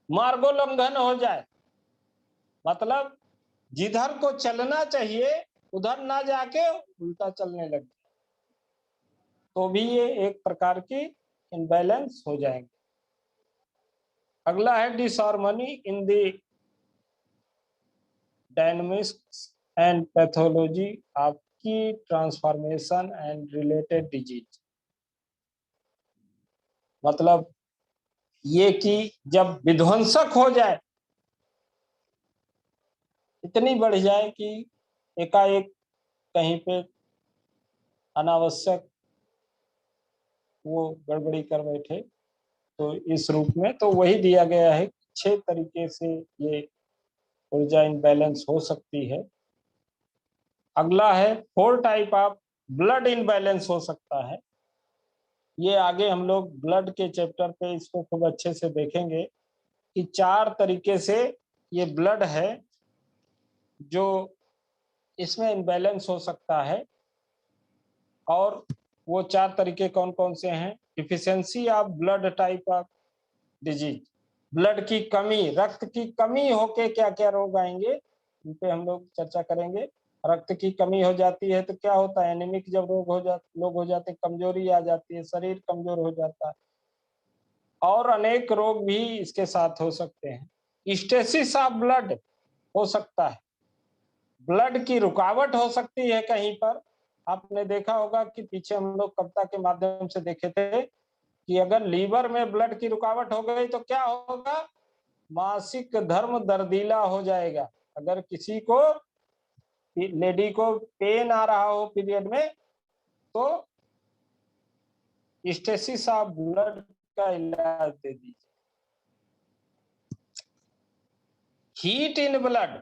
मार्गोल्लंघन हो जाए, मतलब जिधर को चलना चाहिए उधर ना जाके उल्टा चलने लगे, तो भी ये एक प्रकार की इनबैलेंस हो जाएंगे। अगला है disharmony in the dynamics and pathology of की ट्रांसफॉर्मेशन एंड रिलेटेड डिजीज, मतलब ये कि जब विध्वंसक हो जाए, इतनी बढ़ जाए कि एकाएक कहीं पे अनावश्यक वो गड़बड़ी कर बैठे, तो इस रूप में तो वही दिया गया है। 6 तरीके से ये ऊर्जा इनबैलेंस हो सकती है। अगला है 4 टाइप ऑफ ब्लड इनबैलेंस हो सकता है। ये आगे हम लोग ब्लड के चैप्टर पे इसको खूब अच्छे से देखेंगे कि 4 तरीके से ये ब्लड है जो इसमें इनबैलेंस हो सकता है। और वो 4 तरीके कौन कौन से हैं? Deficiency of blood type of disease, blood की कमी, रक्त की कमी होके क्या क्या रोग आएंगे, इन पे हम लोग चर्चा करेंगे। रक्त की कमी हो जाती है तो क्या होता है? एनीमिक जब लोग हो जाते, कमजोरी आ जाती है, शरीर कमजोर हो जाता है। और अनेक रोग भी इसके साथ हो सकते हैं। स्टेसिस ऑफ ब्लड हो सकता है, ब्लड की रुकावट हो सकती है कहीं पर। आपने देखा होगा कि पीछे हम लोग कविता के माध्यम से देखे थे कि अगर लीवर में ब्लड की रुकावट हो गई तो क्या होगा, मासिक धर्म दर्दीला हो जाएगा। अगर किसी को, लेडी को पेन आ रहा हो पीरियड में, तो स्टेसिस ऑफ ब्लड का इलाज दे दीजिए। हीट इन ब्लड,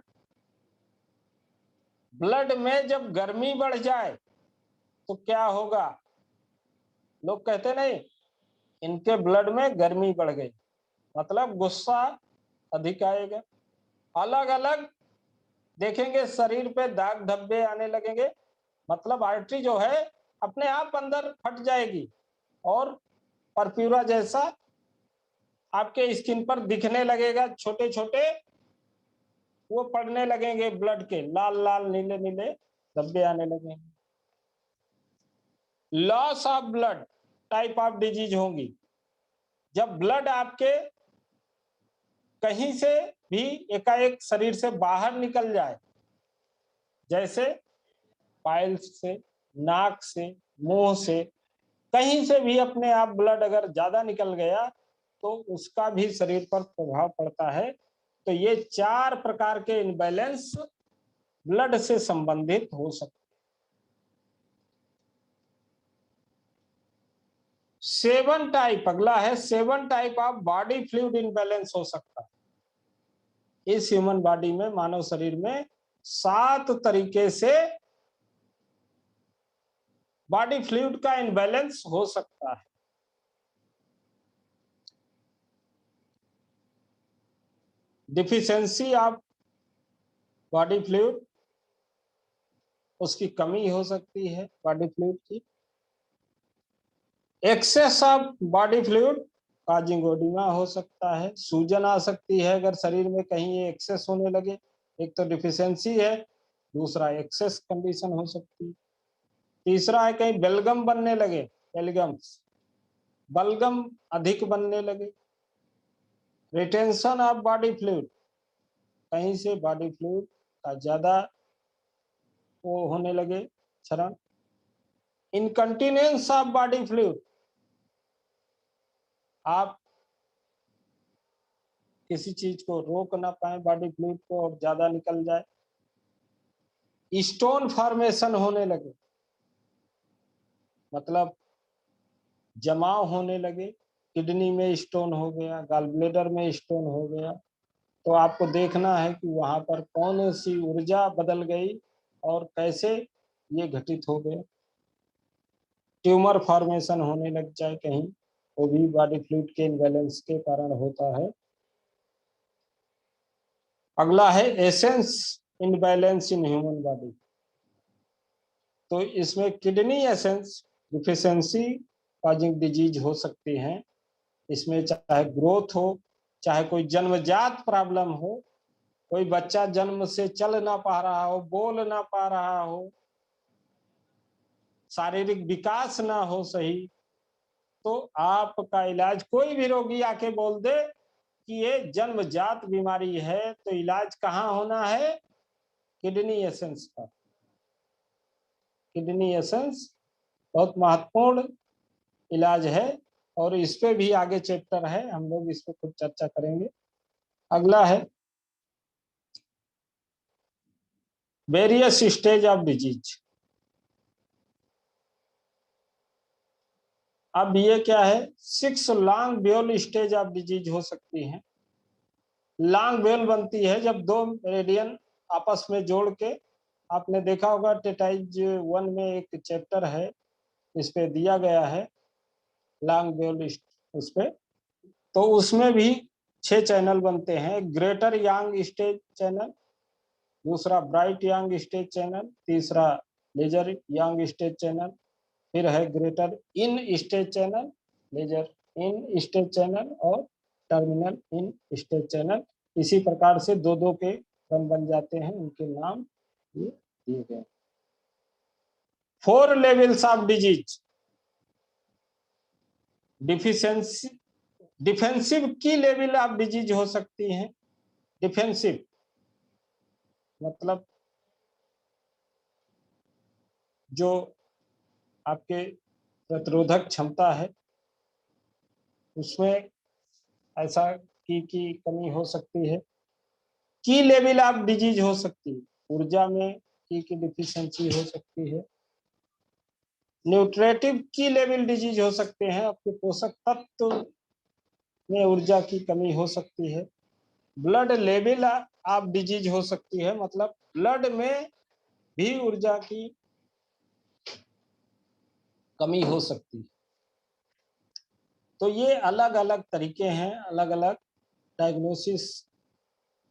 ब्लड में जब गर्मी बढ़ जाए तो क्या होगा, लोग कहते नहीं इनके ब्लड में गर्मी बढ़ गई, मतलब गुस्सा अधिक आएगा। अलग अलग देखेंगे शरीर पे दाग धब्बे आने लगेंगे, मतलब आर्टरी जो है अपने आप अंदर फट जाएगी और परफ्यूरा जैसा आपके स्किन पर दिखने लगेगा, छोटे छोटे वो पड़ने लगेंगे, ब्लड के लाल लाल नीले नीले धब्बे आने लगेंगे। Loss of blood type of disease होंगी, जब ब्लड आपके कहीं से भी एकाएक शरीर से बाहर निकल जाए, जैसे पाइल्स से, नाक से, मुंह से, कहीं से भी अपने आप ब्लड अगर ज्यादा निकल गया तो उसका भी शरीर पर प्रभाव पड़ता है। तो ये 4 प्रकार के इम्बैलेंस ब्लड से संबंधित हो सकते। 7 टाइप, अगला है 7 type of body fluid imbalance हो सकता है। इस ह्यूमन बॉडी में, मानव शरीर में 7 तरीके से बॉडी फ्लूइड का इम्बैलेंस हो सकता है। डिफिशियंसी ऑफ बॉडी फ्लूइड, उसकी कमी हो सकती है बॉडी फ्लूइड की। Excess of body fluid causing oedema हो सकता है, सूजन आ सकती है अगर शरीर में कहीं ये एक्सेस होने लगे। एक तो डिफिशियंसी है, दूसरा एक्सेस कंडीशन हो सकती है, तीसरा है कहीं बेलगम बनने लगे, बेलगम्स, बलगम अधिक बनने लगे। रिटेंशन ऑफ बॉडी फ्लूइड, कहीं से बॉडी फ्लूइड का ज्यादा वो होने लगे क्षरण। इनकंटिन्यूएंस ऑफ बॉडी फ्लूइड, आप किसी चीज को रोक ना पाए बॉडी फ्लूइड को और ज्यादा निकल जाए। स्टोन फॉर्मेशन होने लगे, मतलब जमाव होने लगे, किडनी में स्टोन हो गया, गॉल ब्लेडर में स्टोन हो गया, तो आपको देखना है कि वहां पर कौन सी ऊर्जा बदल गई और कैसे ये घटित हो गया। ट्यूमर फॉर्मेशन होने लग जाए कहीं, वो भी बॉडी फ्लूइड के इम्बैलेंस के कारण होता है। अगला है essence imbalance in human body, तो इसमें kidney essence deficiency causing disease हो सकती हैं। इसमें चाहे ग्रोथ हो, चाहे कोई जन्मजात प्रॉब्लम हो, कोई बच्चा जन्म से चल ना पा रहा हो, बोल ना पा रहा हो, शारीरिक विकास ना हो सही, तो आपका इलाज, कोई भी रोगी आके बोल दे कि ये जन्मजात बीमारी है, तो इलाज कहाँ होना है, किडनी एसेंस का। किडनी एसेंस बहुत महत्वपूर्ण इलाज है और इस पे भी आगे चैप्टर है, हम लोग इस पे कुछ चर्चा करेंगे। अगला है वेरियस स्टेज ऑफ डिजीज। अब ये क्या है, 6 लॉन्ग ब्यूल स्टेज ऑफ डिजीज हो सकती है। लॉन्ग ब्यूल बनती है जब 2 मेरिडियन आपस में जोड़ के, आपने देखा होगा टेटाइज 1 में एक चैप्टर है, इस पे दिया गया है लॉन्ग ब्यूल, उस पे तो उसमें भी 6 चैनल बनते हैं। ग्रेटर यंग स्टेज चैनल, दूसरा ब्राइट यंग स्टेज चैनल, तीसरा लेजर यंग स्टेज चैनल, फिर है greater yin stage channel, lesser yin stage channel और टर्मिनल इन स्टेज चैनल। इसी प्रकार से 2-2 के क्रम बन जाते हैं, उनके नाम ये दिए गए। 4 levels of disease, deficiency defensive की लेवल ऑफ डिजीज हो सकती हैं। डिफेंसिव मतलब जो आपके प्रतिरोधक क्षमता है उसमें ऐसा की कमी हो सकती है। की लेवल ऑफ डिजीज हो सकती है, ऊर्जा में की डिफिशियंसी हो सकती है। न्यूट्रेटिव की लेवल डिजीज हो सकते हैं, आपके पोषक तत्व में ऊर्जा की कमी हो सकती है। ब्लड लेवल ऑफ डिजीज हो सकती है, मतलब ब्लड में भी ऊर्जा की कमी हो सकती है। तो ये अलग अलग तरीके हैं, अलग अलग डायग्नोसिस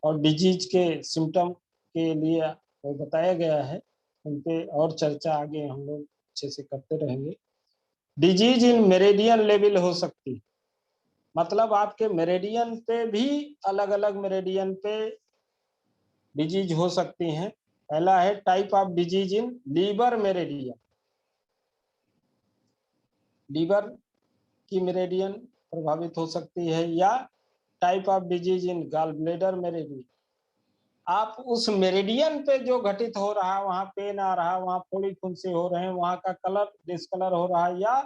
और डिजीज के सिम्टम के लिए वो बताया गया है। उन पे और चर्चा आगे हम लोग अच्छे से करते रहेंगे। डिजीज इन मेरिडियन लेवल हो सकती है, मतलब आपके मेरिडियन पे भी अलग अलग मेरिडियन पे डिजीज हो सकती हैं। पहला है type of disease in liver meridian, liver की मेरिडियन प्रभावित हो सकती है, या type of disease in gall bladder meridian. आप उस मेरिडियन पे जो घटित हो रहा है, वहां पेन आ रहा है, वहां फोड़ी फुंसी हो रहे हैं, वहां का कलर डिस्कलर हो रहा है, या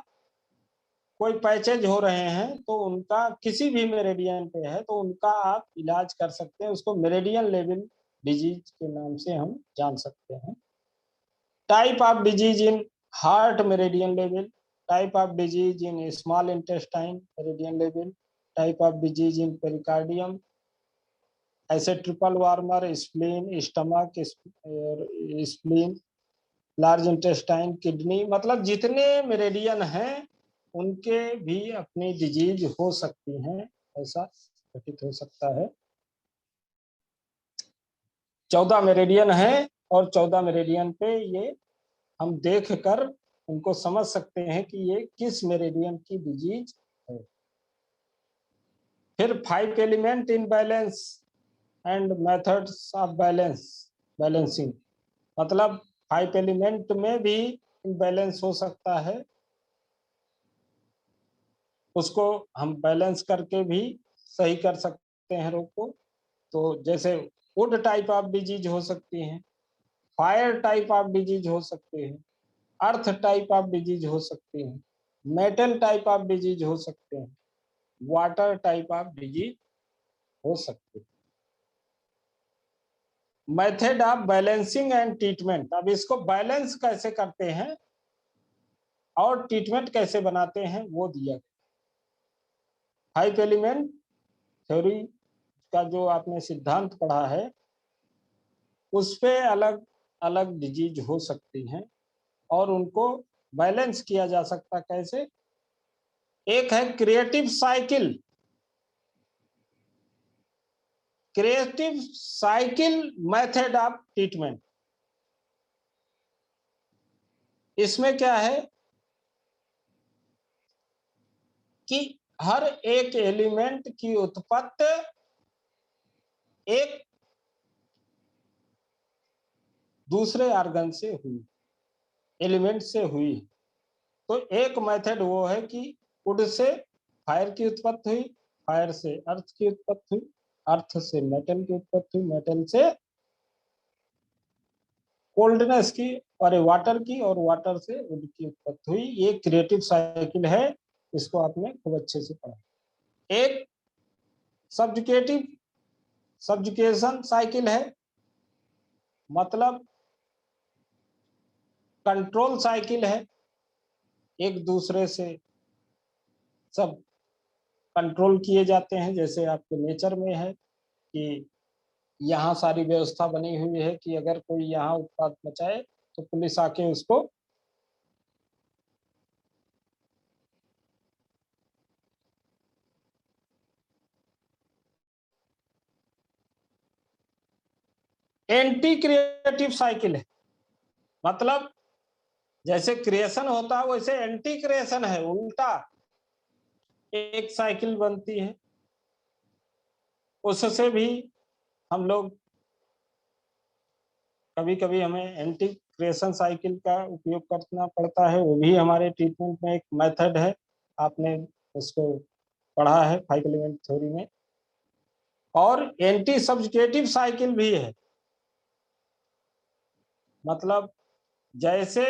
कोई पैचेज हो रहे हैं, तो उनका किसी भी मेरिडियन पे है तो उनका आप इलाज कर सकते हैं। उसको मेरिडियन लेवल डिजीज के नाम से हम जान सकते हैं। Type of disease in heart meridian level, type of disease in small intestine meridian level, type of disease in pericardium, ऐसे triple warmer, spleen, stomach, spleen, large intestine, kidney, मतलब जितने मेरिडियन हैं उनके भी अपनी डिजीज हो सकती हैं, ऐसा घटित हो सकता है। 14 मेरिडियन है और 14 मेरिडियन पे ये हम देख कर उनको समझ सकते हैं कि ये किस मेरिडियन की डिजीज है। फिर 5 element in balance and methods of balancing, मतलब 5 एलिमेंट में भी इम्बैलेंस हो सकता है, उसको हम बैलेंस करके भी सही कर सकते हैं रोग को। तो जैसे वुड टाइप ऑफ डिजीज हो सकती है, फायर टाइप ऑफ डिजीज हो सकते हैं, अर्थ टाइप ऑफ डिजीज हो सकती है, मेटल टाइप ऑफ डिजीज हो सकते हैं, वाटर टाइप ऑफ डिजीज हो सकते हैं। Method of balancing and treatment, अब इसको बैलेंस कैसे करते हैं और ट्रीटमेंट कैसे बनाते हैं वो दिया गया। 5 एलिमेंट थ्योरी का जो आपने सिद्धांत पढ़ा है उस पे अलग अलग डिजीज हो सकती हैं और उनको बैलेंस किया जा सकता कैसे। एक है creative cycle, creative cycle method of treatment. इसमें क्या है कि हर एक एलिमेंट की उत्पत्ति एक दूसरे ऑर्गन से हुई, एलिमेंट से हुई। तो एक मेथड वो है कि वुड से फायर की उत्पत्ति हुई, फायर से अर्थ की उत्पत्ति हुई, अर्थ से मेटल की उत्पत्ति हुई, मेटल से कोल्डनेस की और वाटर की, और वाटर से वुड की उत्पत्ति हुई। ये क्रिएटिव साइकिल है, इसको आपने खूब अच्छे से पढ़ा। एक सब्जुकेटिव सब्जुकेशन साइकिल है, मतलब कंट्रोल साइकिल है, एक दूसरे से सब कंट्रोल किए जाते हैं। जैसे आपके नेचर में है कि यहाँ सारी व्यवस्था बनी हुई है कि अगर कोई यहाँ उत्पात मचाए तो पुलिस आके उसको एंटी क्रिएटिव साइकिल है, मतलब जैसे क्रिएशन होता है वैसे एंटी क्रिएशन है, उल्टा एक साइकिल बनती है। उससे भी हम लोग कभी कभी हमें एंटी क्रिएशन साइकिल का उपयोग करना पड़ता है, वो भी हमारे ट्रीटमेंट में एक मेथड है। आपने उसको पढ़ा है 5 एलिमेंट थ्योरी में। और एंटी सब्स्टिट्यूटिव साइकिल भी है, मतलब जैसे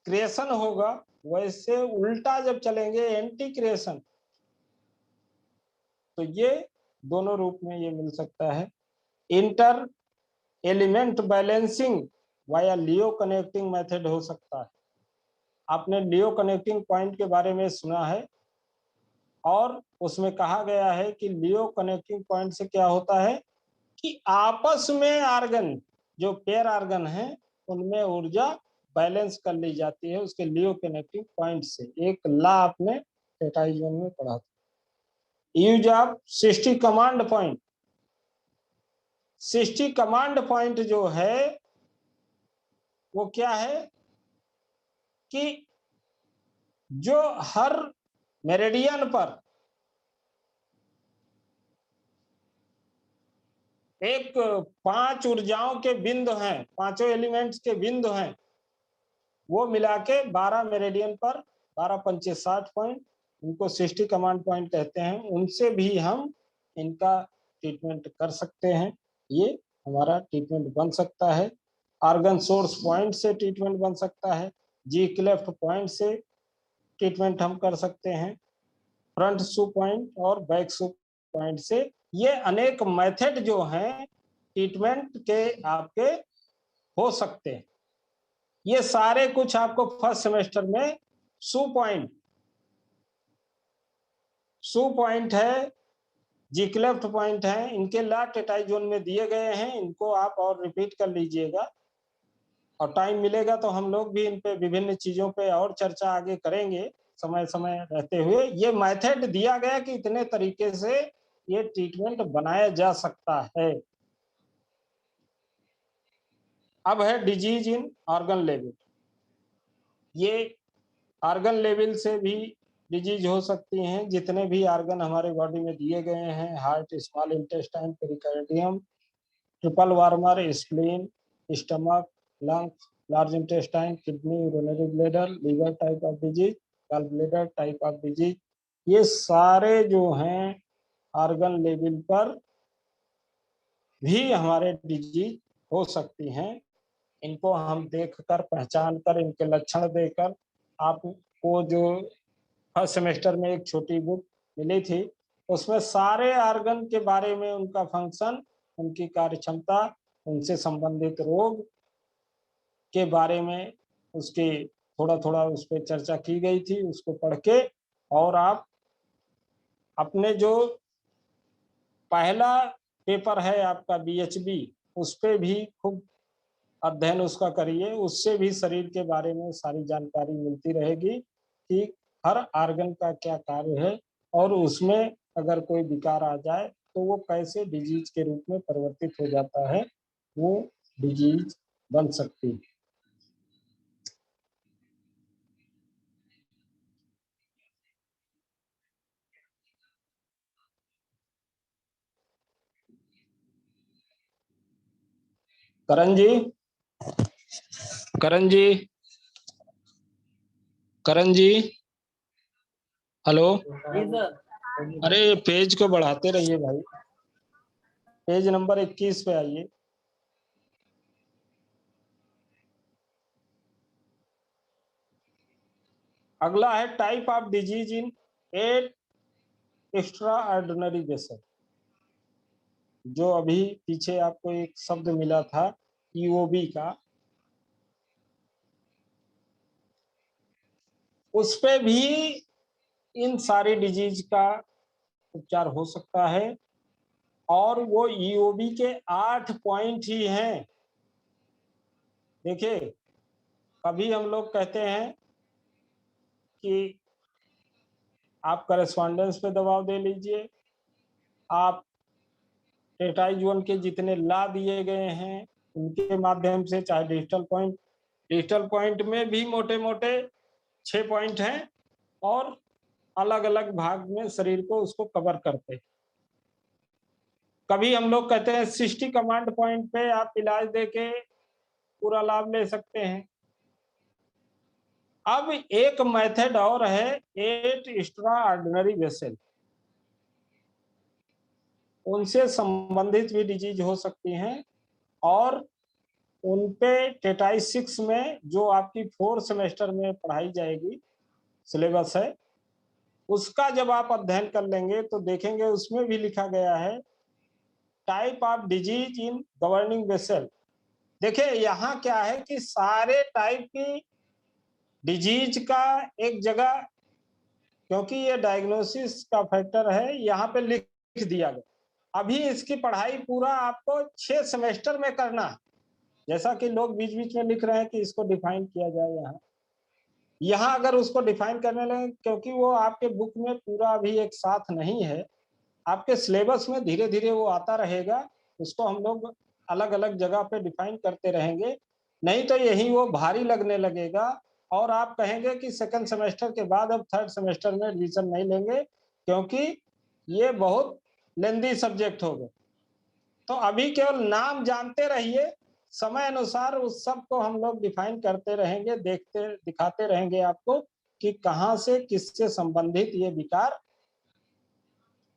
क्रिएशन होगा वैसे उल्टा जब चलेंगे एंटी क्रिएशन, तो ये दोनों रूप में ये मिल सकता है। इंटर एलिमेंट बैलेंसिंग वाया लियो कनेक्टिंग मेथड हो सकता है। आपने लियो कनेक्टिंग पॉइंट के बारे में सुना है, और उसमें कहा गया है कि लियो कनेक्टिंग पॉइंट से क्या होता है कि आपस में आर्गन, जो पेयर आर्गन है, उनमें ऊर्जा बैलेंस कर ली जाती है उसके लियो कनेक्टिंग पॉइंट से। एक ला आपने टेटाइजन में पढ़ा था। Use of 60 command point. 60 command point जो है वो क्या है कि जो हर मेरिडियन पर एक 5 ऊर्जाओं के बिंदु हैं, पांचों एलिमेंट्स के बिंदु हैं, वो मिला के 12 मेरिडियन पर 12 पंचे 60 पॉइंट, उनको 60 कमांड पॉइंट कहते हैं। उनसे भी हम इनका ट्रीटमेंट कर सकते हैं, ये हमारा ट्रीटमेंट बन सकता है। आर्गन सोर्स पॉइंट से ट्रीटमेंट बन सकता है, जी क्लेफ्ट पॉइंट से ट्रीटमेंट हम कर सकते हैं, फ्रंट सू पॉइंट और बैक सू पॉइंट से। ये अनेक मेथड जो हैं ट्रीटमेंट के आपके हो सकते हैं। ये सारे कुछ आपको फर्स्ट सेमेस्टर में सू पॉइंट है, जी क्लेफ्ट पॉइंट है, इनके ला टेटाइजोन में दिए गए हैं। इनको आप और रिपीट कर लीजिएगा, और टाइम मिलेगा तो हम लोग भी इन पे विभिन्न चीजों पे और चर्चा आगे करेंगे समय समय रहते हुए। ये मेथड दिया गया कि इतने तरीके से ये ट्रीटमेंट बनाया जा सकता है। अब है डिजीज इन ऑर्गन लेवल। ये ऑर्गन लेवल से भी डिजीज हो सकती हैं। जितने भी ऑर्गन हमारे बॉडी में दिए गए हैं, heart, small intestine, pericardium, triple warmer, spleen, stomach, lungs, large intestine, kidney, urinary bladder, liver type of disease, gall bladder type of disease, ये सारे जो हैं ऑर्गन लेवल पर भी हमारे डिजीज हो सकती हैं। इनको हम देखकर, पहचान कर, इनके लक्षण देकर, आपको जो फर्स्ट सेमेस्टर में एक छोटी बुक मिली थी उसमें सारे ऑर्गन के बारे में, उनका फंक्शन, उनकी कार्य क्षमता, उनसे संबंधित रोग के बारे में उसकी थोड़ा थोड़ा उस पर चर्चा की गई थी। उसको पढ़ के और आप अपने जो पहला पेपर है आपका बीएचबी, उस पर भी खूब अध्ययन उसका करिए। उससे भी शरीर के बारे में सारी जानकारी मिलती रहेगी कि हर ऑर्गन का क्या कार्य है, और उसमें अगर कोई विकार आ जाए तो वो कैसे डिजीज के रूप में परिवर्तित हो जाता है, वो डिजीज बन सकती है। करण जी, करण जी, करण जी, हेलो। जी सर। अरे पेज को बढ़ाते रहिए भाई, पेज नंबर 21 पे आइए। अगला है type of disease in eight extraordinary vessel. जो अभी पीछे आपको एक शब्द मिला था ईओबी का, उस पे भी इन सारी डिजीज का उपचार हो सकता है। और वो ईओबी के 8 पॉइंट ही हैं। देखिए, कभी हम लोग कहते हैं कि आप करेस्पॉन्डेंस पे दबाव दे लीजिए, आप टेटाइजोन के जितने ला दिए गए हैं उनके माध्यम से, चाहे डिजिटल पॉइंट में भी मोटे मोटे 6 पॉइंट हैं, और अलग अलग भाग में शरीर को उसको कवर करते हैं। कभी हम लोग कहते हैं 60 कमांड पॉइंट पे आप इलाज देके पूरा लाभ ले सकते हैं। अब एक मेथड और है 8 एक्स्ट्रा ऑर्डिनरी वेसल, उनसे संबंधित भी डिजीज हो सकती हैं और उनपे टेटाइस 6 में जो आपकी 4 सेमेस्टर में पढ़ाई जाएगी सिलेबस है, उसका जब आप अध्ययन कर लेंगे तो देखेंगे उसमें भी लिखा गया है type of disease in governing vessel. देखिए यहाँ क्या है कि सारे टाइप की डिजीज का एक जगह, क्योंकि ये डायग्नोसिस का फैक्टर है, यहाँ पे लिख दिया गया। अभी इसकी पढ़ाई पूरा आपको 6 सेमेस्टर में करना है, जैसा कि लोग बीच बीच में लिख रहे हैं कि इसको डिफाइन किया जाए। यहाँ अगर उसको डिफाइन करने लगे, क्योंकि वो आपके बुक में पूरा अभी एक साथ नहीं है, आपके सिलेबस में धीरे धीरे वो आता रहेगा, उसको हम लोग अलग अलग जगह पे डिफाइन करते रहेंगे, नहीं तो यही वो भारी लगने लगेगा और आप कहेंगे कि सेकंड सेमेस्टर के बाद अब थर्ड सेमेस्टर में रिवीजन नहीं लेंगे, क्योंकि ये बहुत लेंदी सब्जेक्ट हो गए। तो अभी केवल नाम जानते रहिए, समय अनुसार उस सब को हम लोग डिफाइन करते रहेंगे, देखते दिखाते रहेंगे आपको कि कहाँ से किससे संबंधित ये विकार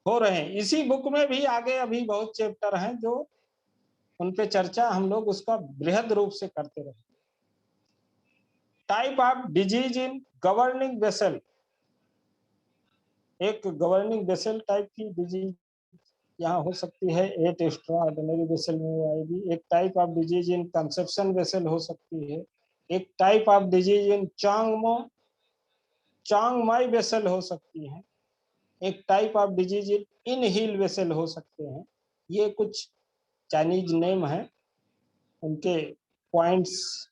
हो रहे हैं। इसी बुक में भी आगे अभी बहुत चैप्टर हैं जो उन पे चर्चा हम लोग उसका बृहद रूप से करते रहेंगे। Type of disease in governing vessel, एक गवर्निंग वेसल टाइप की डिजीज यहाँ हो सकती है, 8 एक्स्ट्रा ऑर्डिनरी वेसल में आएगी। एक type of disease in conception vessel हो सकती है। एक टाइप ऑफ डिजीज इन चांगमाई वेसल हो सकती है। एक type of disease in heel vessel हो सकते हैं। ये कुछ चाइनीज नेम है, उनके पॉइंट्स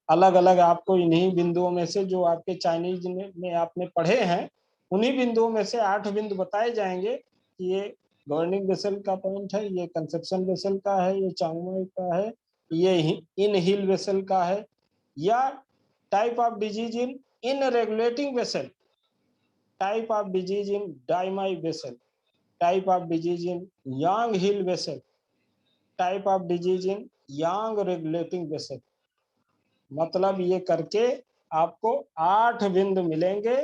अलग अलग आपको इन्हीं बिंदुओं में से जो आपके चाइनीज में आपने पढ़े हैं, उन्हीं बिंदुओं में से 8 बिंदु बताए जाएंगे कि ये गवर्निंग वेसल का पॉइंट है, ये कंसेप्शन वेसल का है, ये चांगमाई का है, ये इन हील वेसल का है, या type of disease in regulating vessel, type of disease in dai mai vessel, type of disease in yang heel vessel, type of disease in yang regulating vessel. मतलब ये करके आपको 8 बिंदु मिलेंगे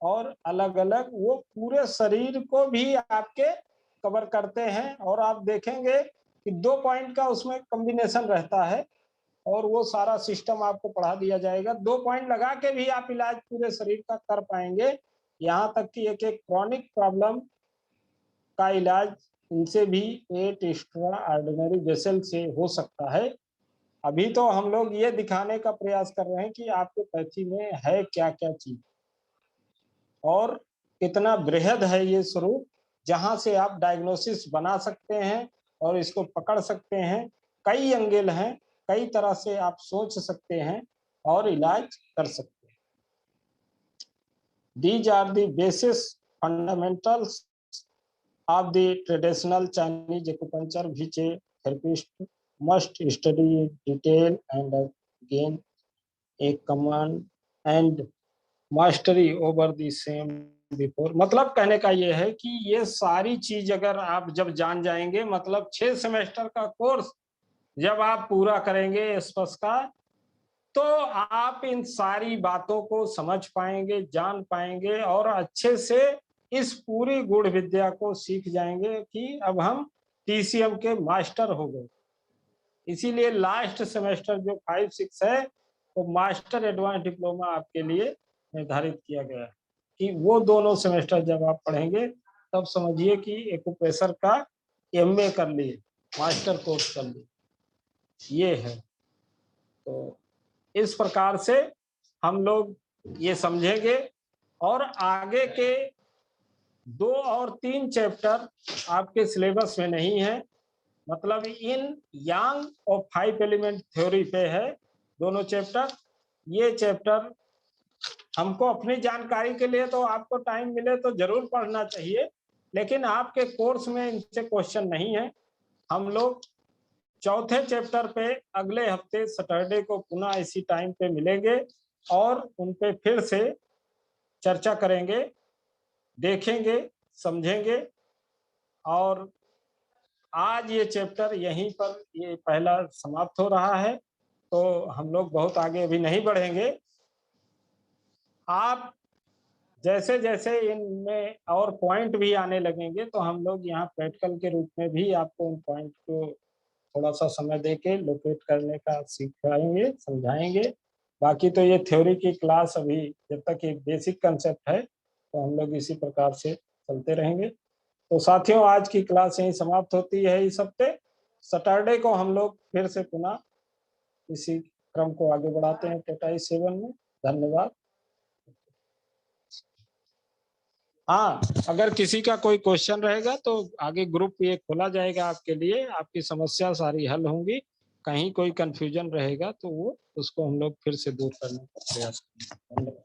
और अलग अलग वो पूरे शरीर को भी आपके कवर करते हैं। और आप देखेंगे कि 2 पॉइंट का उसमें कॉम्बिनेशन रहता है और वो सारा सिस्टम आपको पढ़ा दिया जाएगा। 2 पॉइंट लगा के भी आप इलाज पूरे शरीर का कर पाएंगे। यहाँ तक कि एक एक क्रॉनिक प्रॉब्लम का इलाज इनसे भी 8 एक्स्ट्रा ऑर्डिनरी वेसल से हो सकता है। अभी तो हम लोग ये दिखाने का प्रयास कर रहे हैं कि आपके पैथी में है क्या क्या चीज और कितना बृहद है ये स्वरूप, जहां से आप डायग्नोसिस बना सकते हैं और इसको पकड़ सकते हैं। कई एंगल हैं, कई तरह से आप सोच सकते हैं और इलाज कर सकते हैं। These are the basis fundamentals of the traditional Chinese acupuncture which a therapist must study in detail and gain a command and mastery over the same before। मतलब कहने का ये है कि ये सारी चीज अगर आप जब जान जाएंगे, मतलब 6 सेमेस्टर का कोर्स जब आप पूरा करेंगे स्पर्श का, तो आप इन सारी बातों को समझ पाएंगे, जान पाएंगे और अच्छे से इस पूरी गूढ़ विद्या को सीख जाएंगे कि अब हम टीसीएम के मास्टर हो गए। इसीलिए लास्ट सेमेस्टर जो 5-6 है वो मास्टर एडवांस डिप्लोमा आपके लिए निर्धारित किया गया है कि वो दोनों सेमेस्टर जब आप पढ़ेंगे तब समझिए कि एक्यूप्रेशर का एमए कर लिए, मास्टर कोर्स कर लिए, ये है। तो इस प्रकार से हम लोग ये समझेंगे और आगे के 2 और 3 चैप्टर आपके सिलेबस में नहीं है, मतलब इन यांग और 5 एलिमेंट थ्योरी पे है दोनों चैप्टर। ये चैप्टर हमको अपनी जानकारी के लिए, तो आपको टाइम मिले तो जरूर पढ़ना चाहिए, लेकिन आपके कोर्स में इनसे क्वेश्चन नहीं है। हम लोग चौथे चैप्टर पे अगले हफ्ते सैटरडे को पुनः इसी टाइम पे मिलेंगे और उन पे फिर से चर्चा करेंगे, देखेंगे, समझेंगे। और आज ये चैप्टर यहीं पर ये पहला समाप्त हो रहा है, तो हम लोग बहुत आगे अभी नहीं बढ़ेंगे। आप जैसे जैसे इनमें और पॉइंट भी आने लगेंगे तो हम लोग यहाँ प्रैक्टिकल के रूप में भी आपको उन पॉइंट को थोड़ा सा समय देके लोकेट करने का सिखाएंगे, समझाएंगे। बाकी तो ये थ्योरी की क्लास अभी जब तक ये बेसिक कंसेप्ट है तो हम लोग इसी प्रकार से चलते रहेंगे। तो साथियों, आज की क्लास यहीं समाप्त होती है इस हफ्ते। सैटरडे को हम लोग फिर से पुनः इसी क्रम को आगे बढ़ाते हैं टोटाई 7 में। धन्यवाद। हाँ, अगर किसी का कोई क्वेश्चन रहेगा तो आगे ग्रुप ये खोला जाएगा आपके लिए, आपकी समस्या सारी हल होंगी। कहीं कोई कंफ्यूजन रहेगा तो वो उसको हम लोग फिर से दूर करने का प्रयास करेंगे। धन्यवाद।